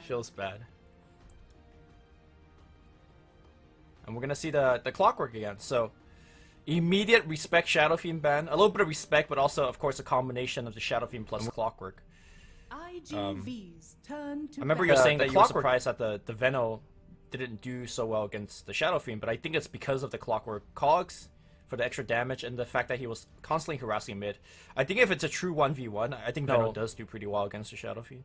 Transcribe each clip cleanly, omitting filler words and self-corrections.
Feels bad. And we're gonna see the clockwork again. So immediate respect Shadow Fiend ban. A little bit of respect, but also of course a combination of the Shadow Fiend plus clockwork. I remember you were saying that you were surprised that the Veno didn't do so well against the Shadow Fiend, but I think it's because of the clockwork cogs for the extra damage and the fact that he was constantly harassing mid. I think if it's a true 1v1, I think Veno does do pretty well against the Shadow Fiend.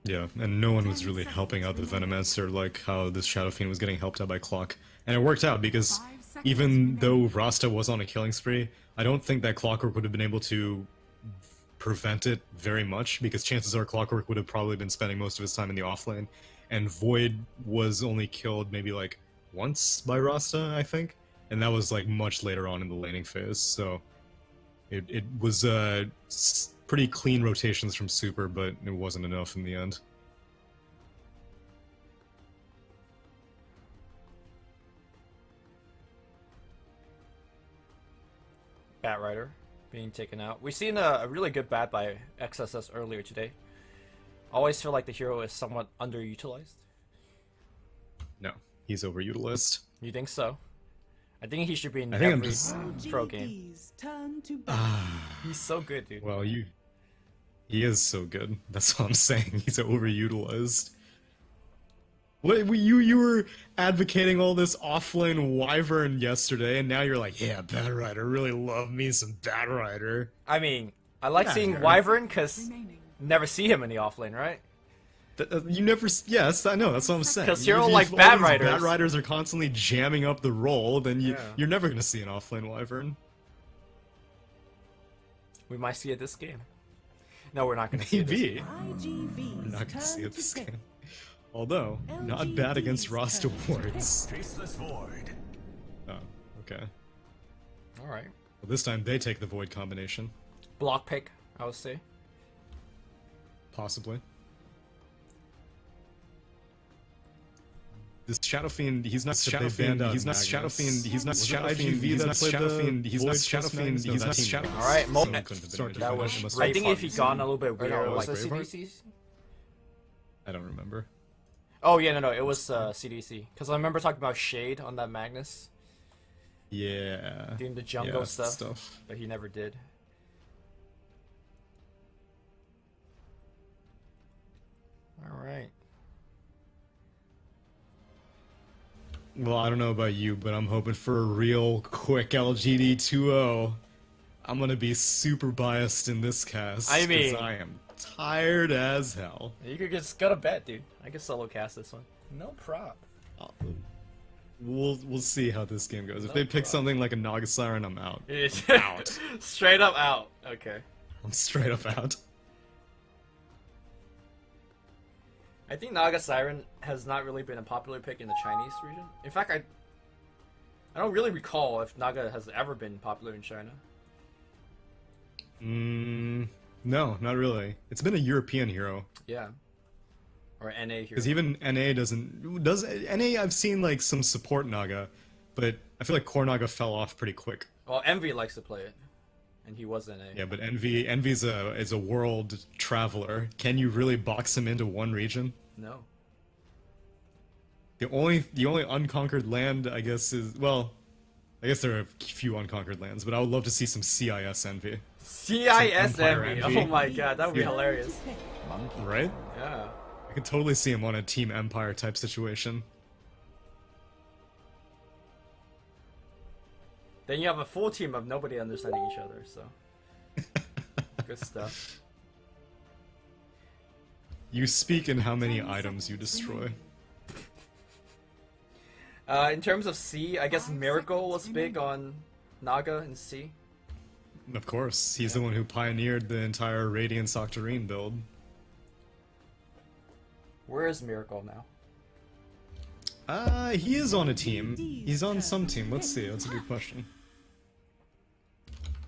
Yeah, and no one was really helping out the Venomancer like how this Shadow Fiend was getting helped out by Clock. And it worked out because even though Rasta was on a killing spree, I don't think that Clockwork would have been able to prevent it very much, because chances are Clockwork would have probably been spending most of his time in the offlane, and Void was only killed maybe like once by Rasta, I think, and that was like much later on in the laning phase, so it was pretty clean rotations from Super, but it wasn't enough in the end. Batrider being taken out. We've seen a really good bat by XSS earlier today. Always feel like the hero is somewhat underutilized. No, he's overutilized. You think so? I think he should be in every pro game. He's so good, dude. Well, he is so good. That's what I'm saying. He's overutilized. What, you were advocating all this offlane Wyvern yesterday, and now you're like, yeah, Batrider, really love me some Batrider. I mean, I like seeing Wyvern because never see him in the offlane, right? You never, yes, I know, that's what I'm saying. Because you're all like Batriders. Batriders are constantly jamming up the roll, then you're never going to see an offlane Wyvern. We might see it this game. No, we're not going to see it this game. We're not going to see it this game. Although, not bad against roster wards. Oh, okay. Alright. Well, this time they take the Void combination. Block pick, I would say. Possibly. This Shadow Fiend, he's not Shadow Fiend, he's not Shadow Fiend, he's not Shadow Fiend, he's not Shadow Fiend, he's not Shadow Fiend, he's not Shadow Fiend. Alright, that was, I think if he gone a little bit weird, like CDCs? I don't remember. Oh yeah, no, it was CDC. Because I remember talking about Shade on that Magnus. Yeah. Doing the jungle stuff, but he never did. Alright. Well, I don't know about you, but I'm hoping for a real quick LGD 2-0. I'm gonna be super biased in this cast. I mean, I am tired as hell. You could just go to bed, dude. I can solo cast this one. No prop. We'll see how this game goes. If they pick something like a Naga Siren, I'm out. Out. Straight up out. Okay. I'm straight up out. I think Naga Siren has not really been a popular pick in the Chinese region. In fact, I don't really recall if Naga has ever been popular in China. No, not really. It's been a European hero. Yeah. Or NA hero. Because even NA does NA I've seen like some support Naga, but I feel like Core Naga fell off pretty quick. Well, Envy likes to play it. And he was NA. Yeah, but Envy's a world traveler. Can you really box him into one region? No. The only unconquered land, I guess, is, well, I guess there are a few unconquered lands, but I would love to see some CIS Envy. CIS Envy? Oh my god, that would be hilarious. Right? Yeah. I could totally see him on a Team Empire type situation. Then you have a full team of nobody understanding each other, so... Good stuff. You speak in how many items you destroy. In terms of C, I guess Miracle was big on Naga and C. Of course, he's the one who pioneered the entire Radiance Octarine build. Where is Miracle now? He is on a team. He's on some team. Let's see. That's a good question.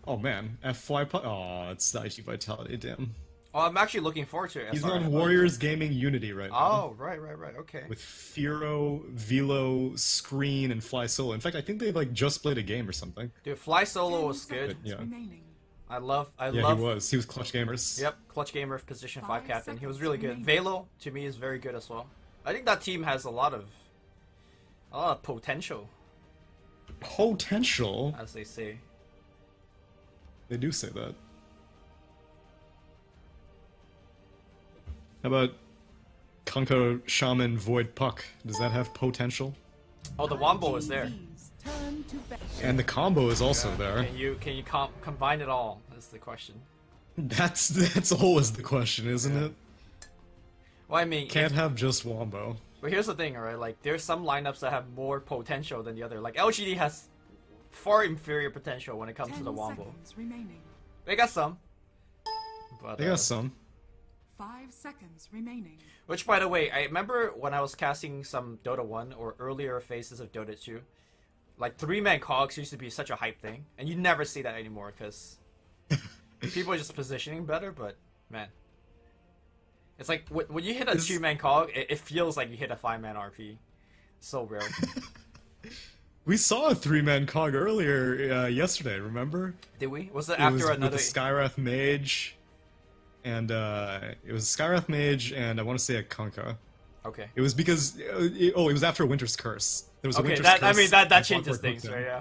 Oh man, oh, it's the IG Vitality, damn. Oh, I'm actually looking forward to it. He's on Warriors Gaming Unity right now. Oh, right, okay. With Firo, Velo, Screen, and Fly Solo. In fact, I think they like just played a game or something. Dude, Fly Solo was good. But, yeah. I love. Yeah, he was. He was Clutch Gamers. Yep, Clutch Gamer position 5 captain. He was really good. Velo to me is very good as well. I think that team has a lot of potential. Potential, as they say. They do say that. How about Kunkka Shaman Void Puck? Does that have potential? Oh, the Wombo is there. And the combo is also there. Can you combine it all? That's the question. That's always the question, isn't it? Well, I mean, can't have just Wombo. But here's the thing, alright? Like, there's some lineups that have more potential than the other. Like, LGD has far inferior potential when it comes to the Wombo. They got some. But, they got some. 5 seconds remaining. Which, by the way, I remember when I was casting some Dota 1 or earlier phases of Dota 2, like 3-man cogs used to be such a hype thing, and you never see that anymore because people are just positioning better. But man, it's like when you hit a 2-man cog, it feels like you hit a 5-man RP. So rare. We saw a 3-man cog earlier yesterday. Remember? Did we? Was it after another? With the Skywrath Mage. And it was Skywrath Mage, and I want to say a Kunkka. Okay. It was because it was after Winter's Curse. There was a Winter's Curse. I mean that changes things, right? Yeah,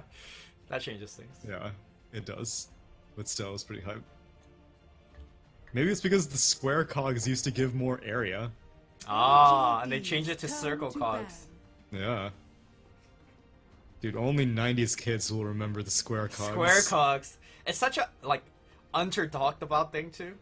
that changes things. Yeah, it does. But still, it's pretty hype. Maybe it's because the square cogs used to give more area. Ah, and they changed it to circle cogs. Yeah. Dude, only 90s kids will remember the square cogs. Square cogs. It's such a under-talked about thing too.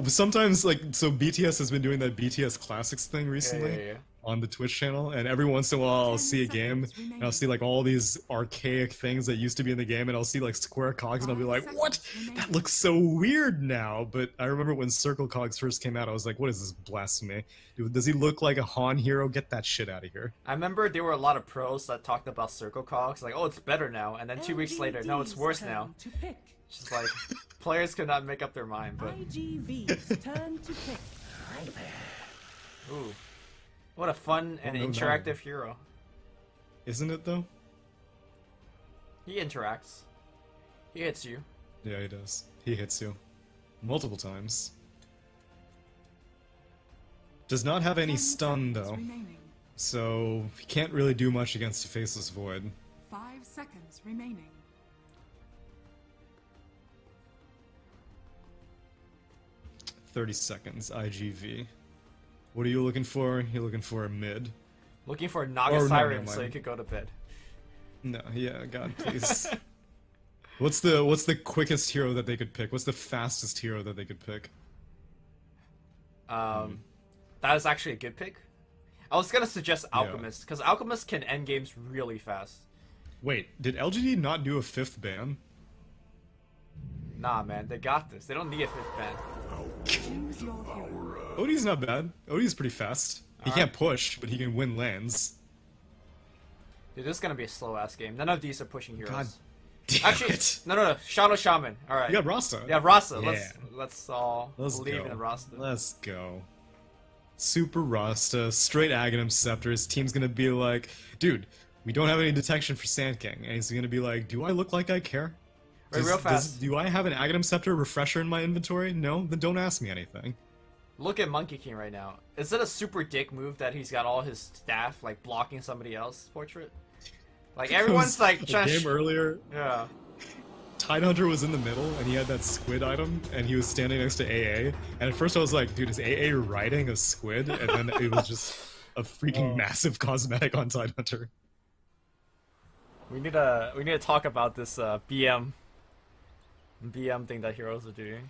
Sometimes, so BTS has been doing that BTS Classics thing recently on the Twitch channel, and every once in a while I'll see a game, and I'll see all these archaic things that used to be in the game, and I'll see square cogs, and I'll be like, what? That looks so weird now. But I remember when circle cogs first came out, I was like, what is this blasphemy? Dude, does he look like a Han hero? Get that shit out of here. I remember there were a lot of pros that talked about circle cogs, like, oh, it's better now, and then 2 weeks later, no, it's worse now. It's just like, players could not make up their mind, but... turn to pick. Ooh. What a fun and interactive hero. Isn't it, though? He interacts. He hits you. Yeah, he does. He hits you. Multiple times. Does not have any stun, though. So, he can't really do much against a Faceless Void. 5 seconds remaining. 30 seconds, IGV. What are you looking for? You're looking for a mid. Looking for a Naga Siren so you could go to bed. No, yeah, God, please. What's the quickest hero that they could pick? What's the fastest hero that they could pick? That is actually a good pick. I was gonna suggest Alchemist, because Alchemist can end games really fast. Wait, did LGD not do a 5th ban? Nah, man, they got this. They don't need a 5th ban. Odie's not bad. Odie's pretty fast. He can't push, but he can win lanes. Dude, this is gonna be a slow-ass game. None of these are pushing heroes. God damn Actually, it. no. Shadow Shaman. Alright. You got Rasta. Yeah, Rasta. Yeah. Let's all believe in Rasta. Let's go. Super Rasta, straight Aghanim Scepter. His team's gonna be like, dude, we don't have any detection for Sand King. And he's gonna be like, do I look like I care? Wait, real fast. Do I have an Aghanim Scepter refresher in my inventory? No? Then don't ask me anything. Look at Monkey King right now. Is it a super dick move that he's got all his staff, blocking somebody else's portrait? Everyone's, trying to... game earlier... Yeah. Tidehunter was in the middle, and he had that squid item, and he was standing next to AA. And at first I was like, dude, is AA riding a squid? And then it was just a freaking massive cosmetic on Tidehunter. We need to talk about this BM thing that heroes are doing.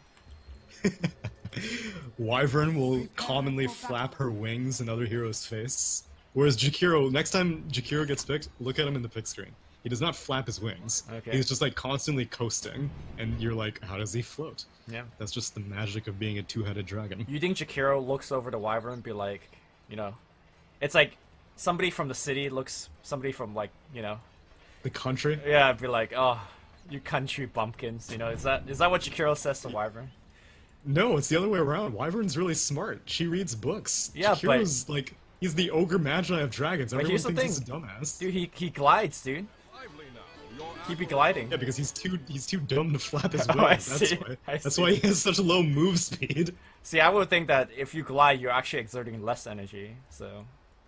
Wyvern will commonly flap her wings in other heroes' face. Whereas Jakiro, next time Jakiro gets picked, look at him in the pick screen. He does not flap his wings. Okay. He's just constantly coasting, and you're like, how does he float? Yeah. That's just the magic of being a two-headed dragon. You think Jakiro looks over to Wyvern and be like, it's like somebody from the city looks somebody from the country? Yeah, be like, oh, you country bumpkins, is that what Jakiro says to Wyvern? No, it's the other way around. Wyvern's really smart. She reads books. Yeah, Jakiro's he's the ogre magi of dragons. But Everyone here's the thinks thing, he's a dumbass. dude, he glides, dude. He'd be gliding. Yeah, because he's too dumb to flap his Oh, I wings. see. That's why he has such low move speed. See, I would think that if you glide, you're actually exerting less energy, so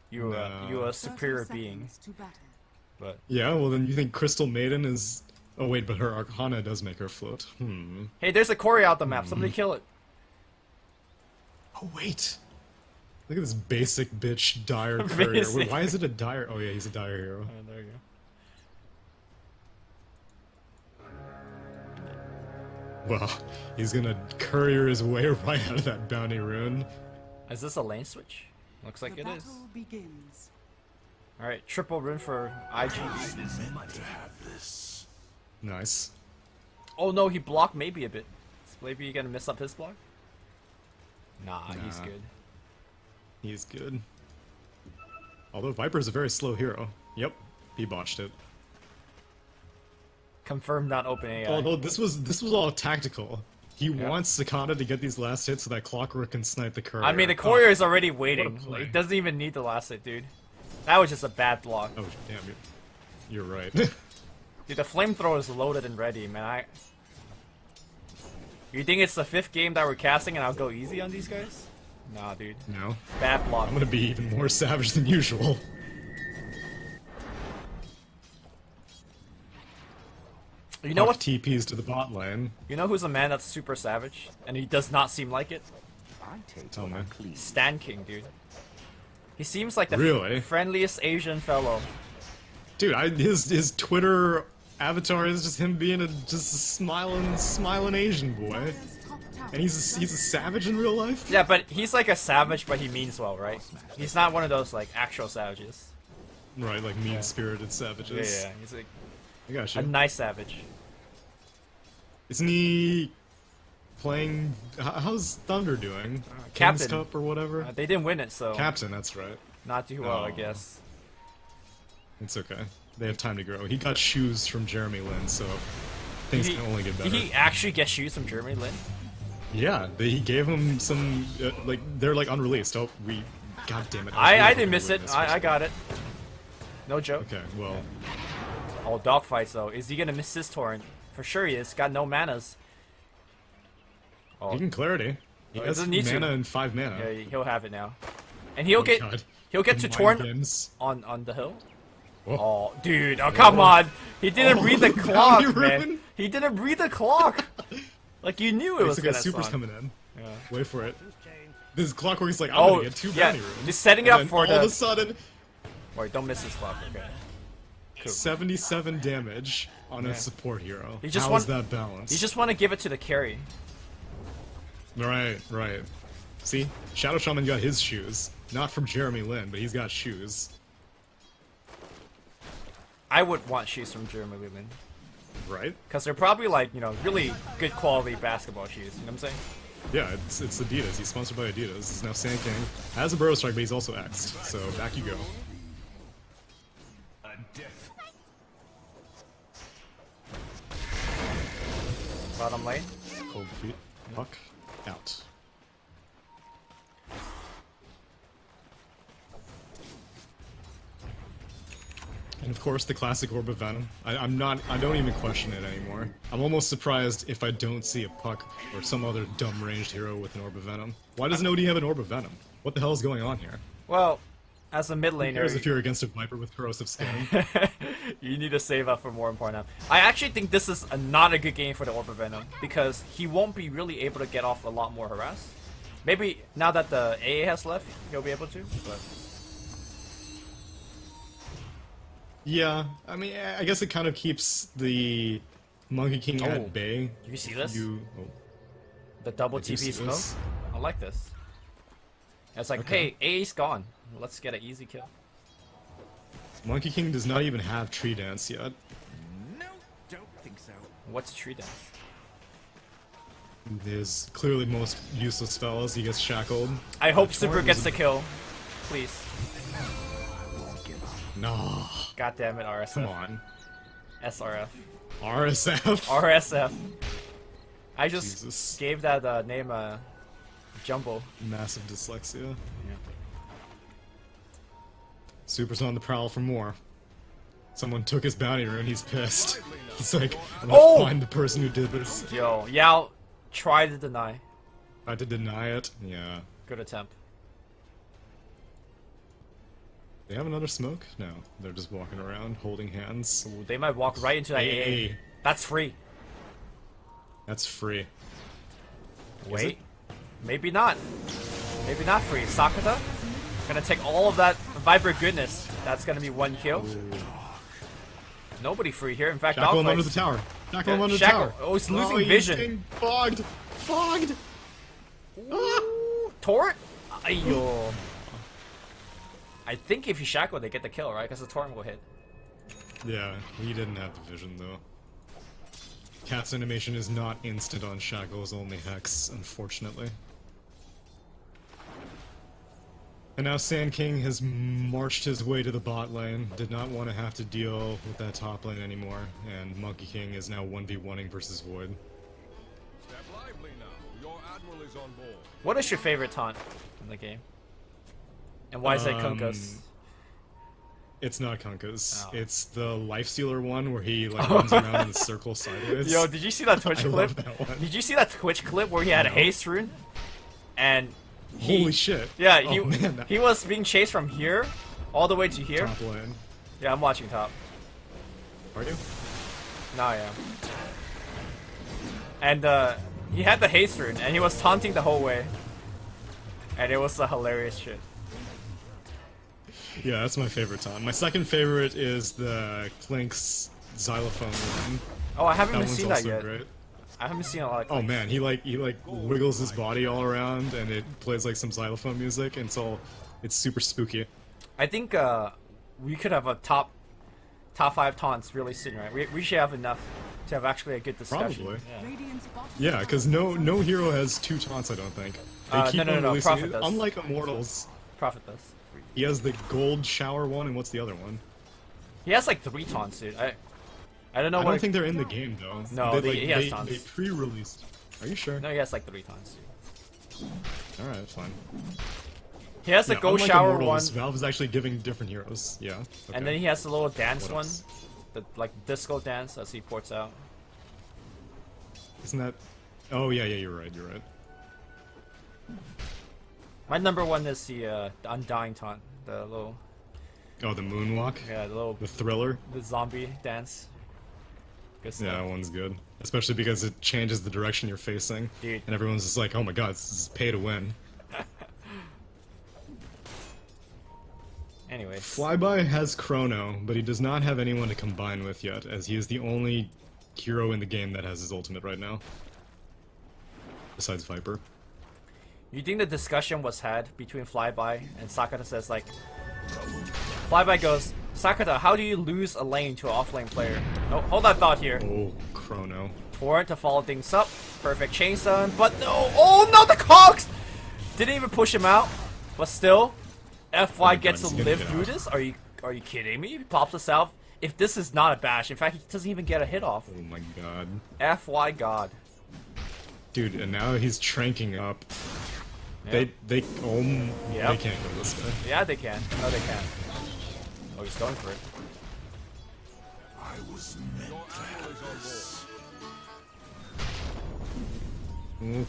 you're a 30 superior being. seconds to battle. But Yeah, well then you think Crystal Maiden is... Oh wait, but her Arcana does make her float. hey, there's a Cory out the map. Somebody kill it. Oh wait! Look at this basic bitch dire courier. Basic. Wait, why is it a dire? Oh yeah, he's a dire hero. Oh, there you go. Well, he's gonna courier his way right out of that bounty rune. Is this a lane switch? Looks like The it is. battle begins. All right, triple rune for IGV. Nice. Oh no, he blocked maybe a bit. Maybe you're gonna mess up his block. Nah, he's Nah. good. He's good. Although Viper's a very slow hero. Yep, he botched it. Confirmed not open AI. Although this was all tactical. He Yeah. wants Sakata to get these last hits so that Clockwork can snipe the courier. I mean, the Oh, courier is already waiting. play. Like, doesn't even need the last hit, dude. That was just a bad block. Oh damn, you're right. Dude, the flamethrower is loaded and ready, man. You think it's the 5th game that we're casting and I'll go easy on these guys? Nah, dude. No, Bad block. I'm gonna be even more savage than usual. You know what? TPs to the bot lane. You know who's a man that's super savage? And he does not seem like it? Tell me. Stan King, dude. He seems like the Really? friendliest Asian fellow. Dude, his Twitter avatar is just him being just a smiling Asian boy, Dire's top tower and he's a savage in real life. Yeah, but he's like a savage, but he means well, right? He's not one of those like actual savages. Right, like mean-spirited savages. Yeah, he's like I got a you. nice savage. Isn't he playing? How's Thunder doing? Captain. King's Cup or whatever. They didn't win it, so Captain, that's right. not too well, I Oh. guess. It's okay. They have time to grow. He got shoes from Jeremy Lin, so things Did can only get better. Did he actually get shoes from Germany, Lynn? Yeah, he gave him some like they're like unreleased. Oh, God damn it! was I really didn't hoping miss to win it. this I first got it. No joke. Okay, well, Oh, dogfights though. Is he gonna miss this torrent? For sure he is. Got no manas. Oh, he can clarity. He he has doesn't need to. mana and 5 mana. yeah, he'll have it now, and he'll get God. he'll get The to mind torrent games. on the hill. Oh. Oh, dude! Oh, come on! He didn't read the Bounty clock, man. rune. He didn't read the clock. Like you knew it was Basically, gonna Super's spawn. coming in. Yeah. Wait for it. This Clockwork is like, I'm Oh, gonna get 2 yeah, bounty rooms. just setting it And up then for all the- of a sudden, Wait, don't miss this clock. Okay. Cool. 77 damage on Yeah. a support hero. He just How want- is that balanced? You just want to give it to the carry. Right, right. See, Shadow Shaman got his shoes, not from Jeremy Lin, but he's got shoes. I would want shoes from Jeremy Lin. Right? Because they're probably like, you know, really good quality basketball shoes. You know what I'm saying? Yeah, it's Adidas. He's sponsored by Adidas. He's now Sand King. Has a Burrow Strike, but he's also X'd. So back you go. Bottom lane. Cold feet. Puck. Out. And of course, the classic Orb of Venom. I don't even question it anymore. I'm almost surprised if I don't see a Puck or some other dumb ranged hero with an Orb of Venom. Why doesn't OD have an Orb of Venom? What the hell is going on here? Well, as a mid Who cares if laner, you're against a Viper with corrosive skin? you need to save up for more important. I actually think this is not a good game for the Orb of Venom because he won't be really able to get off a lot more harass. Maybe now that the AA has left, he'll be able to. But Yeah, I mean, I guess it kind of keeps the Monkey King Oh. at bay. you see this? Oh, The double I do TP see smoke. this. I like this. It's like, Okay. hey, AA's gone. Let's get an easy kill. Monkey King does not even have Tree Dance yet. No, don't think so. What's tree dance? His clearly most useless spell as he gets shackled. I hope Torrent Super was gets a- the kill. Please. No, God damn it, RSF. come on. SRF. RSF. RSF. I just Jesus. gave that name Jumbo. Massive dyslexia. Super's on the prowl for more. Someone took his bounty rune, he's pissed. He's like, I'm gonna find the person who did this. Yo, Yao, try to deny. Tried to deny it? Yeah. Good attempt. They have another smoke? No. They're just walking around, holding hands. Ooh, they might walk right into that AA. That's free. That's free. Wait. Maybe not. Maybe not free. Sakata gonna take all of that Viper goodness. That's gonna be 1 kill. Ooh. Nobody free here. In fact, Shackle him under the tower. Shackle him under the tower. Oh, he's losing vision. He's getting fogged. Fogged. Torrent? Ayo. I think if you shackle, they get the kill, right? Because the torrent will hit. Yeah, he didn't have the vision though. Cat's animation is not instant on shackles, only hex, unfortunately. And now Sand King has marched his way to the bot lane, did not want to have to deal with that top lane anymore, and Monkey King is now 1v1ing versus Void. Step lively now. Your admiral is on board. What is your favorite taunt in the game? And why is that Kunkos? It's not Kunkos. Oh. It's the Lifestealer one where he like runs around in a circle sideways. Yo, did you see that Twitch I clip? love that one. Did you see that Twitch clip where he had a haste rune? And holy shit. Yeah, he was being chased from here all the way to here. Top lane. Yeah, I'm watching top. Are you? No, I am. And he had the haste rune and he was taunting the whole way. And it was a hilarious shit. Yeah, that's my favorite taunt. My second favorite is the Clink's xylophone one. Oh, I haven't That even one's seen that also yet. great. I haven't seen a lot of Oh man, he wiggles his body all around and it plays like some xylophone music and it's super spooky. I think we could have a top 5 taunts really soon, right? We should have enough to have actually a good discussion. Probably. Yeah. Yeah, because no hero has 2 taunts, I don't think. They keep on releasing Prophet does. unlike Immortals. Prophet does. He has the gold shower one, and what's the other one? He has like 3 taunts, dude. I don't know. I don't think they're in the game though. No, he has taunts. They pre-released. Are you sure? No, he has like 3 taunts, dude. All right, fine. He has the gold unlike shower Immortals, one. Valve is actually giving different heroes. Yeah. Okay. And then he has the little dance What one, else? the like disco dance as he ports out. Isn't that? Oh yeah, you're right. You're right. My number 1 is the Undying taunt, the little Oh, the moonwalk. yeah, The thriller. the zombie dance. Good stuff. Yeah, that one's good. Especially because it changes the direction you're facing. Dude. And everyone's just like, oh my god, this is pay to win. Anyways. Flyby has Chrono, but he does not have anyone to combine with yet, as he is the only hero in the game that has his ultimate right now. Besides Viper. You think the discussion was had between Flyby and Sakata says like, Flyby goes, Sakata, how do you lose a lane to an offlane player? No, hold that thought here. Oh, Chrono. Torrent to follow things up. Perfect chain stun, but no. Oh no, the cogs! Didn't even push him out, but still, FY gets to live through this. Are you kidding me? He pops us out. If this is not a bash, in fact, he doesn't even get a hit off. Oh my god. FY God. Dude, and now he's tranking up. Yep. They can't kill this guy. Yeah, they can. No, they can. Oh, he's going for it.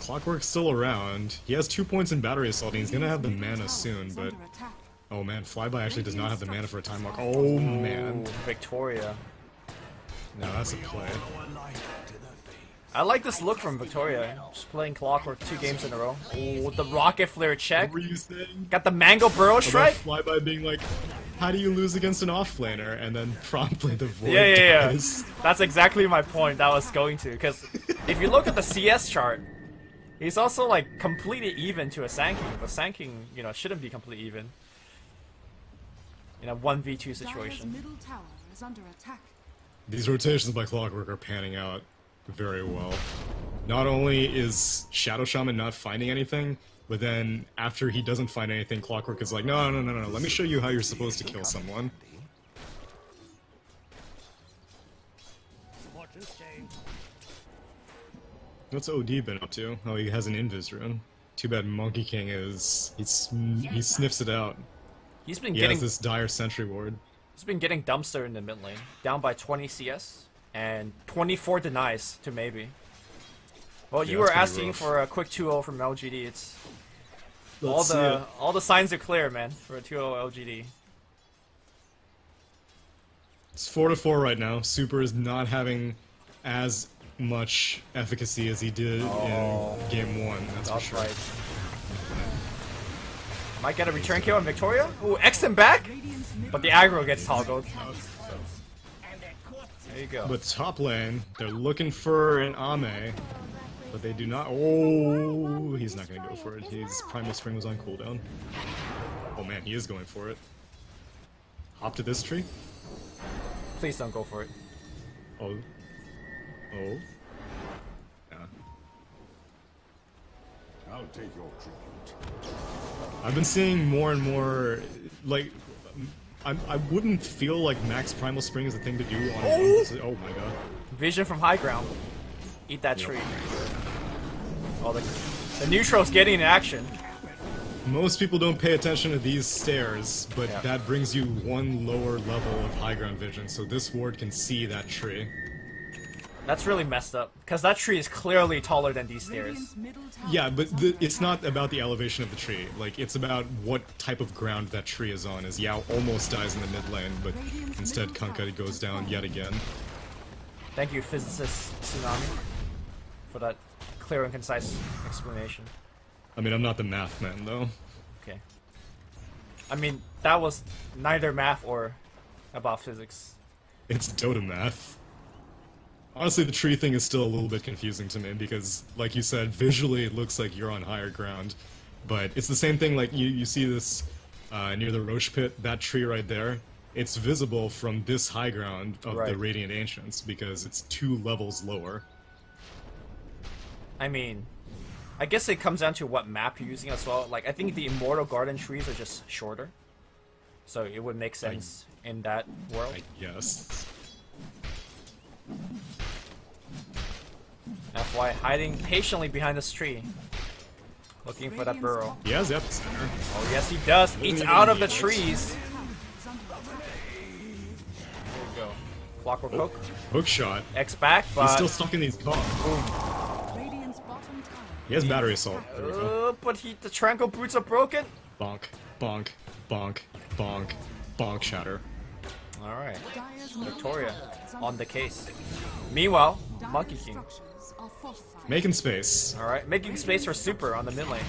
Clockwork's still around. He has 2 points in battery assault and he's gonna have the mana soon, but... Oh man, Flyby actually does not have the mana for a time walk. Oh man. Ooh, Victoria. No, that's a play. I like this look from Victoria. Just playing Clockwork 2 games in a row. Oh, the rocket flare check. What were you saying? Got the mango burrow strike. Flyby being like, how do you lose against an offlaner? And then promptly the void Yeah. dies. That's exactly my point that I was going to. Because if you look at the CS chart, he's also like completely even to a Sand King. But Sand King, you know, shouldn't be completely even. In a 1v2 situation. Middle tower is under attack. These rotations by Clockwork are panning out very well. Not only is Shadow Shaman not finding anything, but then after he doesn't find anything, Clockwork is like, no, let me show you how you're supposed to kill someone. What's OD been up to? Oh, he has an Invis rune. Too bad Monkey King he sniffs it out. He's been He getting has this dire sentry ward. He's been getting dumpster in the mid lane, down by 20 CS and 24 denies to maybe. Well, Yeah, you were that's pretty asking rough. for a quick 2-0 from LGD. It's Let's see it. all the signs are clear, man, for a 2-0 LGD. It's 4-4 right now. Super is not having as much efficacy as he did in game 1. That's for That's sure. right. Might get a return kill on Victoria. Ooh, X him back, but the aggro gets toggled. There you go. But top lane, they're looking for an Ame, but they do not. Oh, he's not gonna go for it. His Primal Spring was on cooldown. Oh man, he is going for it. Hop to this tree. Please don't go for it. Oh. Oh. Yeah. I'll take your tribute. I've been seeing more and more, like, I wouldn't feel like max Primal Spring is the thing to do on oh my god. Vision from high ground. Eat that tree. Oh, the neutral's getting in action. Most people don't pay attention to these stairs, but Yeah. that brings you one lower level of high ground vision, so this ward can see that tree. That's really messed up, because that tree is clearly taller than these stairs. Radiant's middle tower Yeah, but is under it's not about the elevation of the tree. Like, it's about what type of ground that tree is on. As Yao almost dies in the mid lane, but instead Kunkka goes down yet again. Thank you, physicist Tsunami, for that clear and concise explanation. I mean, I'm not the math man, though. Okay. I mean, that was neither math or about physics. It's Dota math. Honestly, the tree thing is still a little bit confusing to me because, like you said, visually it looks like you're on higher ground. But it's the same thing, like, you see this near the Roche Pit, that tree right there. It's visible from this high ground of Right. the Radiant Ancients because it's 2 levels lower. I mean, I guess it comes down to what map you're using as well. Like, I think the Immortal Garden trees are just shorter. So it would make sense in that world. I guess. FY hiding patiently behind this tree. Looking for that burrow. He has Epicenter. Oh yes he does. Eats out of the trees. There you go. Clockwork Hook. Hook shot. X back, but He's still stuck in these cogs. Radiant's bottom tower. He has Battery Assault. There we go. but the Tranquil boots are broken. Bonk, bonk, bonk, bonk, bonk shatter. Alright. Dire's middle Victoria tower is under on the case. Meanwhile, Dire's Monkey King. structures are fortified. Making space. Alright, making space for Super on the mid lane.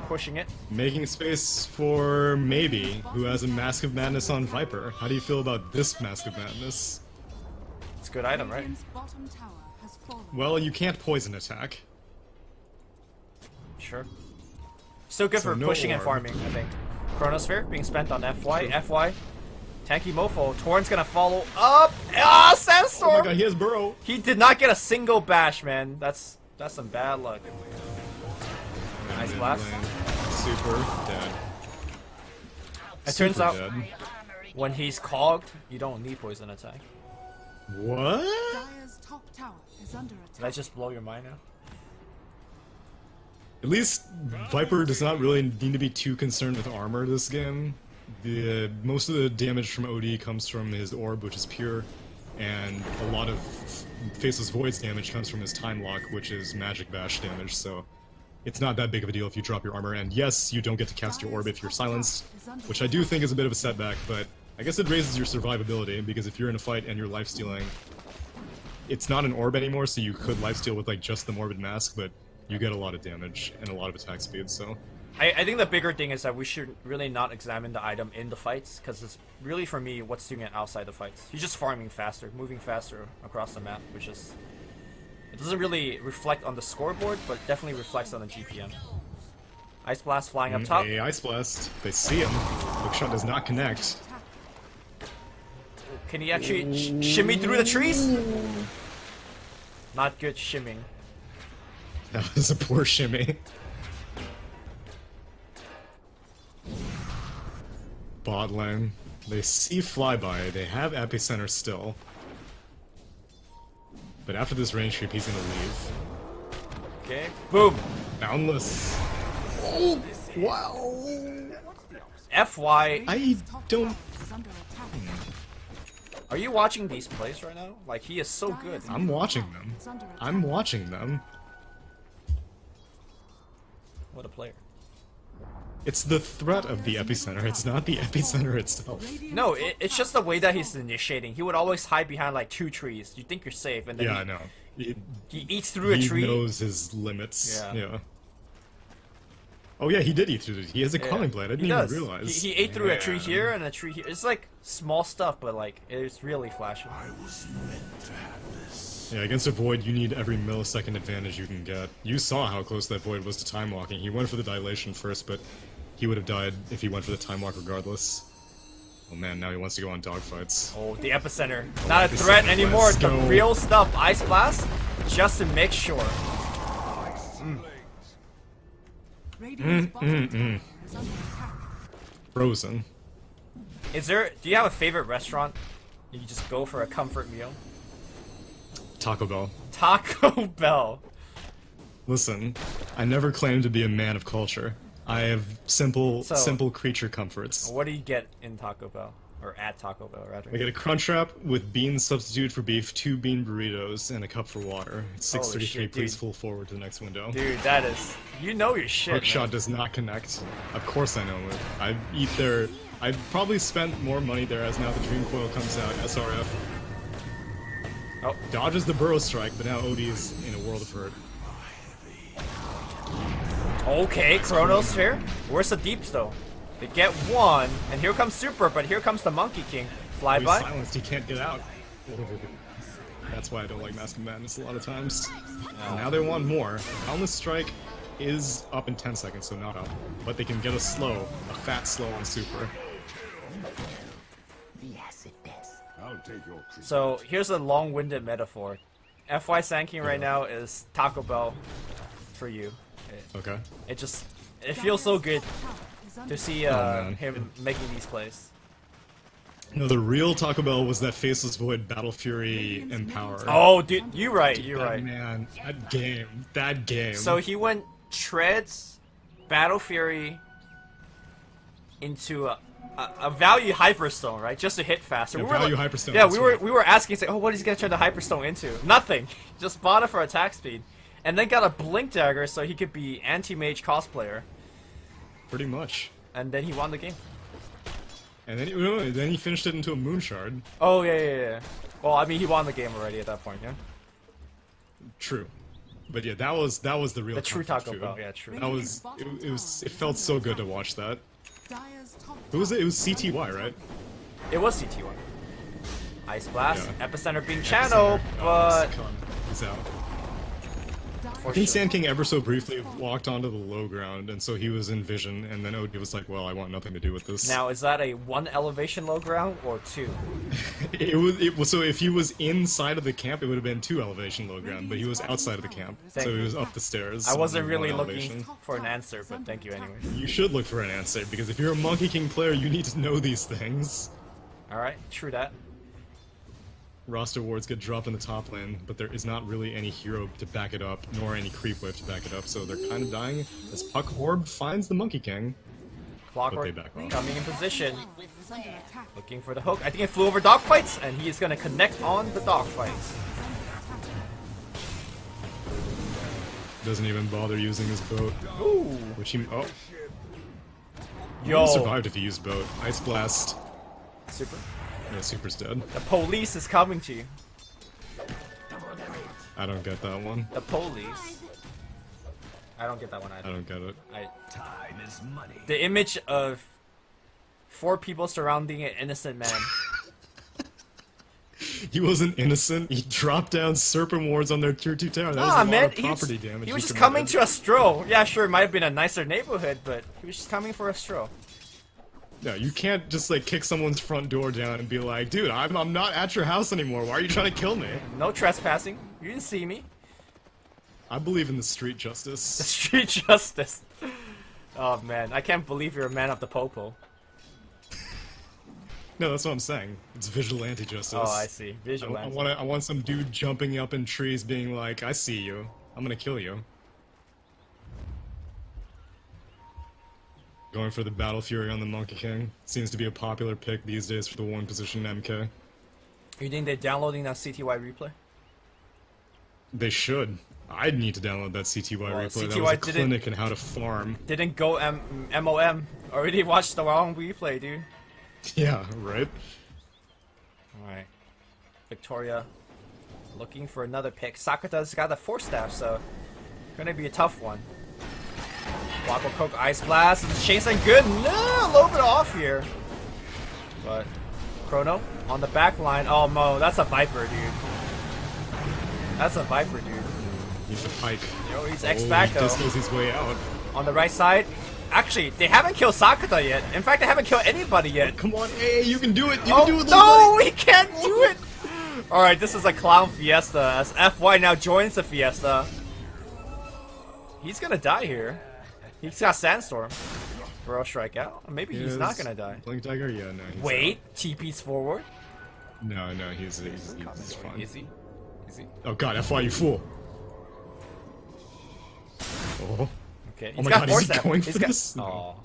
Pushing it. Making space for Maybe, who has a Mask of Madness on Viper. How do you feel about this Mask of Madness? It's a good item, right? Radiant's bottom tower has fallen. Well, you can't poison attack. Sure. Still good So for no pushing and orb. farming, I think. Chronosphere being spent on FY. FY. Tanky Mofo. Torrent's gonna follow up. Ah, Sandstorm! Oh my god, he has Burrow! He did not get a single bash, man. That's some bad luck. Nice Mid blast. lane. Super dead. It turns Super out dead. when he's clogged, you don't need poison attack. What? Dire's top tower is under Did attack. I just blow your mind now? At least Viper does not really need to be too concerned with armor this game. Most of the damage from OD comes from his orb, which is pure, and a lot of Faceless Void's damage comes from his Time Lock, which is magic bash damage, so it's not that big of a deal if you drop your armor. And yes, you don't get to cast your orb if you're silenced, which I do think is a bit of a setback, but I guess it raises your survivability, because if you're in a fight and you're lifestealing, it's not an orb anymore, so you could lifesteal with like just the Morbid Mask, but you get a lot of damage and a lot of attack speed, so... I think the bigger thing is that we should really not examine the item in the fights, because it's really, for me, what's doing it outside the fights. He's just farming faster, moving faster across the map, which is... It doesn't really reflect on the scoreboard, but definitely reflects on the GPM. Ice Blast flying up top. A Ice Blast. They see him. Hookshot does not connect. Can he actually shimmy through the trees? Not good shimming. That was a poor shimmy. Bot lane. They see Flyby. They have Epicenter still. But after this range creep, he's gonna leave. Okay, boom! Boundless. Oh, wow. FY. I don't... Is under attack. Are you watching these plays right now? Like, he is so good. I'm watching them. I'm watching them. What a player. It's the threat of the epicenter, it's not the epicenter itself. No, it's just the way that he's initiating. He would always hide behind like 2 trees. You think you're safe, and then Yeah, I know. he eats through a tree. He knows his limits. Yeah. Oh yeah, he did eat through it. He has a Yeah. calling blade. I didn't He even does. realize. He ate through a tree here and a tree here. It's like small stuff, but like it's really flashing. Yeah, against a void, you need every millisecond advantage you can get. You saw how close that void was to time walking. He went for the dilation first, but he would have died if he went for the time walk regardless. Oh man, now he wants to go on dogfights. Oh, the epicenter. Not a threat anymore. Let's It's the go. real stuff. Ice Blast, just to make sure. Radiant's bottom tower is under attack. Frozen. Do you have a favorite restaurant? You just go for a comfort meal. Taco Bell. Taco Bell. Listen, I never claimed to be a man of culture. I have simple creature comforts. What do you get in Taco Bell? Or at Taco Bell, rather? I get a Crunchwrap with beans substitute for beef, 2 bean burritos, and a cup for water. It's Holy 6:33. shit, Please dude. full forward to the next window. Dude, that is... You know your shit, Hook man. shot does not connect. Of course I know it. I eat there. I've probably spent more money there as now the Dream Coil comes out. SRF. Oh. Dodges the Burrow Strike, but now Odie is in a world of hurt. Okay, Chronosphere. Where's the deeps, though? They get one, and here comes Super, but here comes the Monkey King. He's Flyby. silenced, he can't get out. That's why I don't like Mask of Madness a lot of times. And now they want more. Boundless Strike is up in 10 seconds, so not up. But they can get a slow, a fat slow on Super. I'll take your creep. So, here's a long-winded metaphor. FY Sanking right now is Taco Bell for you. Okay. It feels so good to see man. him making these plays. No, the real Taco Bell was that Faceless Void Battle Fury Empower. Oh, dude, you're right, you're That right. man, that game. So he went Treads, Battle Fury, into a value Hyperstone, right? Just to hit faster. Yeah, We were value like- Hyperstone, Yeah, that's we were right. we were asking, it's like, oh, what is he gonna turn the Hyperstone into? Nothing. Just bought it for attack speed, and then got a Blink Dagger so he could be anti-mage cosplayer, Pretty much. and then he won the game. And then he finished it into a Moon Shard. Oh yeah. Well, I mean, he won the game already at that point, yeah. True. But yeah, that was the real The true comfort Taco food. Bell, yeah, true. That was it felt so good to watch that. Dire's top It was CTY, right? It was CT1. Ice Blast, Yeah. Epicenter being channeled, but He's out. for I think sure. Sand King ever so briefly walked onto the low ground, and so he was in vision, and then Odie was like, well, I want nothing to do with this. Now, is that a 1 elevation low ground or 2? It was so if he was inside of the camp, it would have been 2 elevation low ground, but he was outside of the camp, Thank so he you. was up the stairs. I wasn't on really 1 looking elevation. for an answer, but thank you anyway. You should look for an answer, because if you're a Monkey King player, you need to know these things. Alright, true that. Roster wards get dropped in the top lane, but there is not really any hero to back it up, nor any creep wave to back it up, so they're kind of dying as Puck Orb finds the Monkey King. Clockwork But they back off. coming in position, is under attack. looking for the hook. I think it flew over dogfights, and he is going to connect on the dogfights. Doesn't even bother using his boat, Ooh, which he yo, survived if he used boat. Ice Blast. Super. Yeah, Super's dead. The police is coming to you. I don't get that one. The police. I don't get that one I either. don't get it. Time is money. The image of 4 people surrounding an innocent man. He wasn't innocent. He dropped down Serpent wards on their tier 2 tower. That was Ah, a lot man, of property damage. he was just committed. coming to a stroll. Yeah, sure, it might have been a nicer neighborhood, but he was just coming for a stroll. No, you can't just like kick someone's front door down and be like, dude, I'm not at your house anymore. Why are you trying to kill me? No trespassing. You didn't see me. I believe in the street The justice. street justice. Oh man, I can't believe you're a man of the popo. No, that's what I'm saying. It's vigilante justice. Oh, I see. Vigilante. I want some dude jumping up in trees being like, I see you. I'm gonna kill you. Going for the Battle Fury on the Monkey King. Seems to be a popular pick these days for the 1 position MK. You think they're downloading that CTY replay? They should. I need to download that CTY replay. That CTY was a clinic in how to farm. Didn't go MOM. Already watched the wrong replay, dude. Yeah, right? Alright. Victoria looking for another pick. Sakata's got the 4-staff, so gonna be a tough one. Wako Coke Ice Blast. Chasing good. No, a little bit off here. But Chrono on the back line. Oh, Mo, that's a Viper, dude. That's a Viper, dude. He's a pike. Yo, he's X-Back, though. He just knows his way out. On the right side. Actually, they haven't killed Sakata yet. In fact, they haven't killed anybody yet. Come on, hey, you can do it. You Oh, can do it, little no, buddy. he can't do it. Alright, this is a clown fiesta as FY now joins the fiesta. He's gonna die here. He's got Sandstorm. Bro, strike out. Maybe he's not gonna die. Blink Dagger? Yeah, no. He's Wait, TP's forward. out. No, he's fine. Is he? Is he? Oh god, FY, you fool. Oh. Okay. Oh my god, is he going for this? Oh.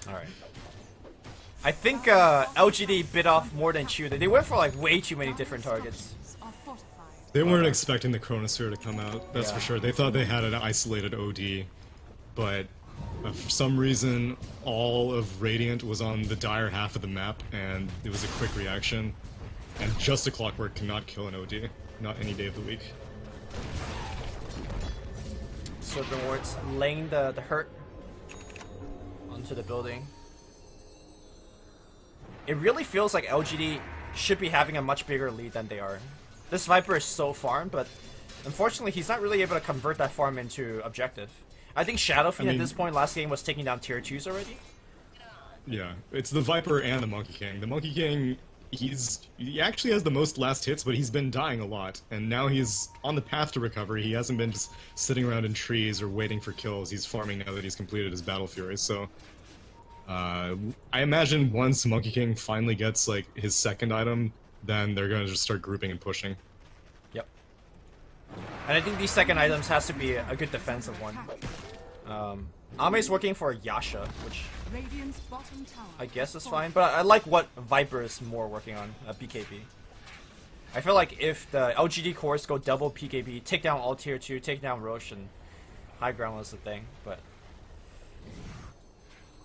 Alright. I think LGD bit off more than Chew. They went for like way too many different targets. Are fortified. They weren't expecting the Chronosphere to come out, that's Yeah. for sure. They thought they had an isolated OD, but for some reason, all of Radiant was on the dire half of the map, and it was a quick reaction. And just a Clockwork cannot kill an OD, not any day of the week. Serpent Wards laying the hurt onto the building. It really feels like LGD should be having a much bigger lead than they are. This Viper is so farmed, but unfortunately he's not really able to convert that farm into objective. I think Shadowfiend at this point last game was taking down tier 2s already. Yeah, it's the Viper and the Monkey King. The Monkey King, he actually has the most last hits, but he's been dying a lot, and now he's on the path to recovery. He hasn't been just sitting around in trees or waiting for kills. He's farming now that he's completed his Battle Fury, so... I imagine once Monkey King finally gets, like, his second item, then they're gonna just start grouping and pushing. Yep. And I think these second items has to be a good defensive one. Ame's working for Yasha, which Radiant's bottom tower. I guess is fine, but I like what Viper is more working on, BKB. I feel like if the LGD cores go double PKB, take down all tier 2, take down Roche, and high ground was the thing, but...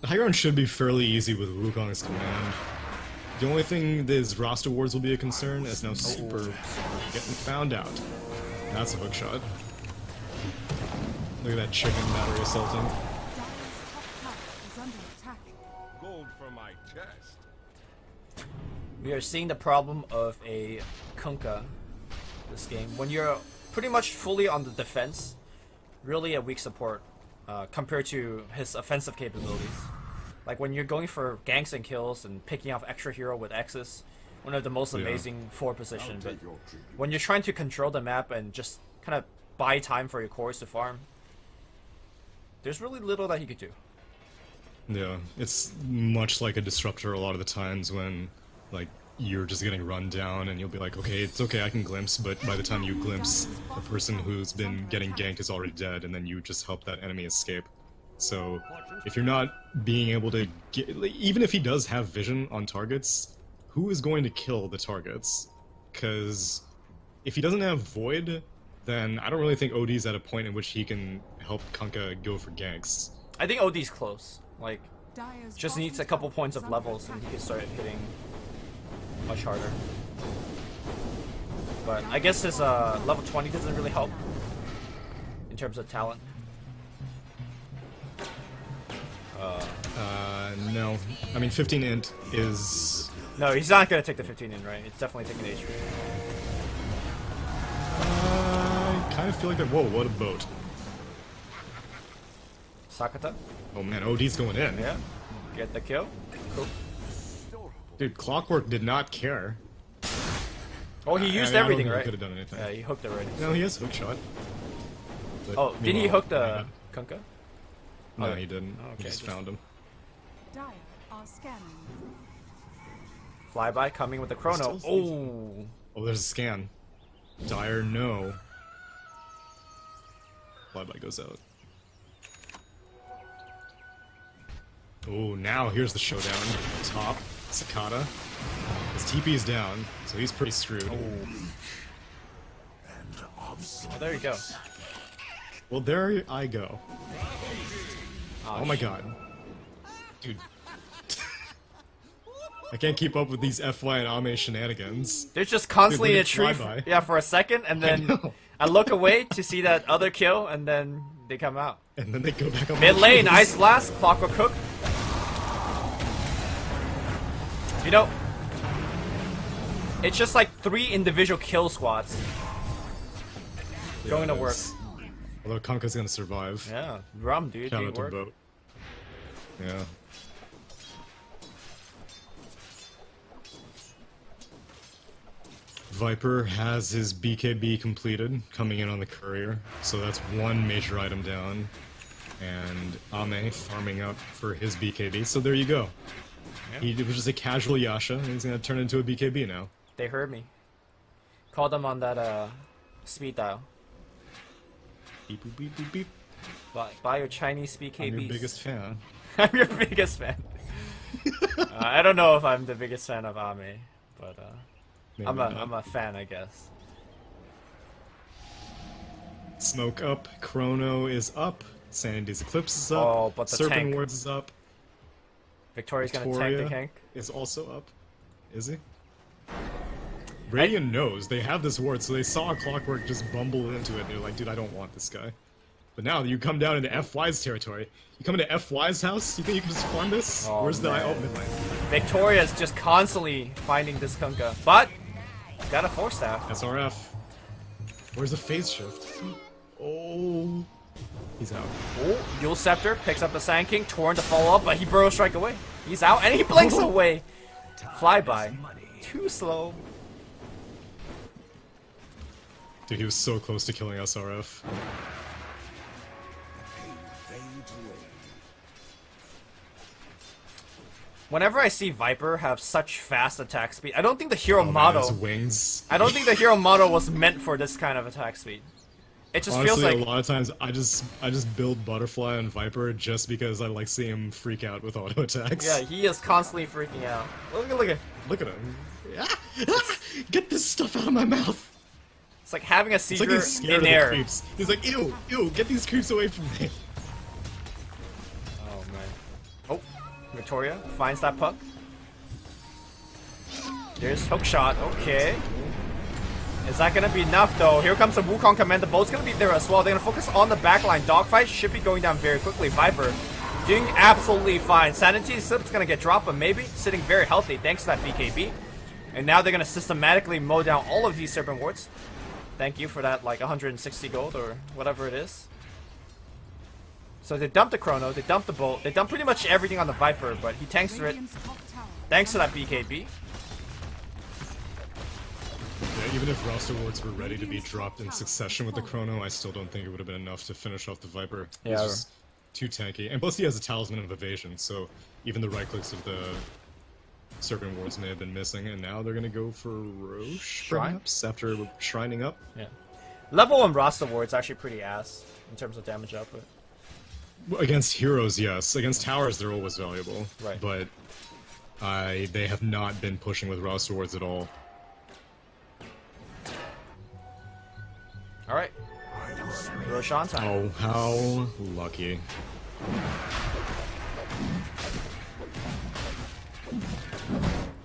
High ground should be fairly easy with Wukong's command. The only thing is Rasta wards will be a concern, as now Super getting found out. That's a hook shot. Look at that chicken battery assaulting. Dire's top tower is under attack. Gold for my chest. We are seeing the problem of a Kunkka this game. When you're pretty much fully on the defense, really a weak support compared to his offensive capabilities. Like when you're going for ganks and kills and picking off extra hero with X's, one of the most amazing 4 position. But when you're trying to control the map and just kind of buy time for your cores to farm, there's really little that he could do. Yeah, it's much like a disruptor a lot of the times when, like, you're just getting run down and you'll be like, okay, it's okay, I can glimpse, but by the time you glimpse, the person who's been getting ganked is already dead, and then you just help that enemy escape. So, if you're not being able to get, like, even if he does have vision on targets, who is going to kill the targets? Because if he doesn't have Void, then I don't really think OD's at a point in which he can help Kunkka go for ganks. I think OD's close. Like, Dire's just bottom needs a couple tower points is of under levels and attack. he can start hitting much harder. But I guess his level 20 doesn't really help in terms of talent. No. I mean, 15 int is... No, he's not gonna take the 15 in, right? It's definitely taking the HP. I kind of feel like that. Whoa, what a boat. Sakata? Oh man, OD's going in. Yeah. Get the kill. Cool. Dude, Clockwork did not care. Oh, he used I don't everything, think he right? could have done anything. Yeah, he hooked already. No, he has hook shot. But Oh, didn't he meanwhile, hook the Kunkka? No, Oh, he didn't. okay, He just just- found him. Dire are scanning. Flyby coming with the chrono. Still Oh, Oh, there's a scan. Dire, no. Flyby goes out. Oh, now here's the showdown. Top, Cicada. His TP is down, so he's pretty screwed. Oh, there you go. Well, there I go. Oh my god. Dude. I can't keep up with these FY and Ame shenanigans. They're just constantly Dude, in a tree, yeah, for a second, and then I look away to see that other kill, and then they come out. And then they go back up. Mid lane, Ice Blast, Clockwork Hook. You know, it's just like 3 individual kill squads going to work. Although Kanka's gonna survive. Yeah, rum, dude. Shout out to Boat. Yeah. Viper has his BKB completed, coming in on the courier, so that's one major item down. And Ame farming up for his BKB, so there you go. Yeah. It was just a casual Yasha, and he's gonna turn into a BKB now. They heard me. Called them on that speed dial. Beep boop beep boop beep. Buy your Chinese BKBs. I'm your biggest fan. I'm your biggest fan. I don't know if I'm the biggest fan of Ame, but I'm a fan, I guess. Smoke up, Chrono is up, Sanity's Eclipse is up, oh, but the Serpent tank. Wards is up. Victoria's gonna tank the tank. Is also up. Is he? Radiant knows they have this ward, so they saw Clockwork just bumble into it, and they're like, dude, I don't want this guy. But now you come down into FY's territory. You come into FY's house, you think you can just farm this? Oh, Where's the man. IO mid lane? Victoria's just constantly finding this Kunkka, but got a 4-staff. SRF. Where's the phase shift? Oh, he's out. Oh, Yule Scepter picks up the Sand King, Torn to follow up, but he burrow strike away. He's out, and he blinks away. Flyby. Too slow. Dude, he was so close to killing SRF. Whenever I see Viper have such fast attack speed, I don't think the hero model. Man, his wings. I don't think the hero model was meant for this kind of attack speed. It just Honestly, feels like a lot of times I just build Butterfly and Viper just because I like seeing him freak out with auto attacks. yeah, he is constantly freaking out. Look at him. Get this stuff out of my mouth. It's like having a It's like seizure he's scared in of the air. creeps. He's like, ew, ew, get these creeps away from me. Oh man. Oh, Victoria finds that puck. There's hook shot. Okay. Is that gonna be enough though? Here comes the Wukong command. The boat's gonna be there as well. They're gonna focus on the backline. Dogfight should be going down very quickly. Viper doing absolutely fine. Sanity Slip's gonna get dropped, but maybe sitting very healthy thanks to that BKB. And now they're gonna systematically mow down all of these Serpent Wards. Thank you for that, like 160 gold or whatever it is. So they dumped the Chrono, they dumped the boat, they dumped pretty much everything on the Viper, but he tanks through it thanks to that BKB. Yeah, even if roster wards were ready to be dropped in succession with the Chrono, I still don't think it would have been enough to finish off the Viper. Yeah. It's just too tanky. And plus he has a Talisman of Evasion, so even the right clicks of the Serpent Wards may have been missing, and now they're gonna go for Roche, perhaps, after shrining up. Yeah. Level 1 roster ward's actually pretty ass in terms of damage output. Well, against heroes, yes. Against towers, they're always valuable. Right. But they have not been pushing with roster wards at all. Alright. Roshan time. Oh, how lucky.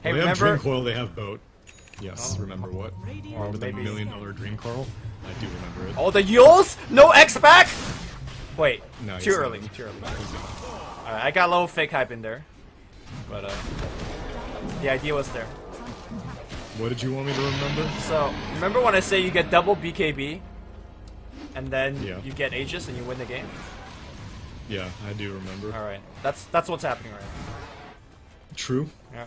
Hey, They have remember? Dream Coil, they have Boat. Yes, remember what? Remember the maybe- $1 million Dream Coil? I do remember it. Oh, the Yules? No X back? Wait, No, he's too not. early, too early. Alright, I got a little fake hype in there. But, the idea was there. What did you want me to remember? So, remember when I say you get double BKB, and then Yeah. you get Aegis and you win the game? Yeah, I do remember. Alright, that's what's happening right now. True. Yeah.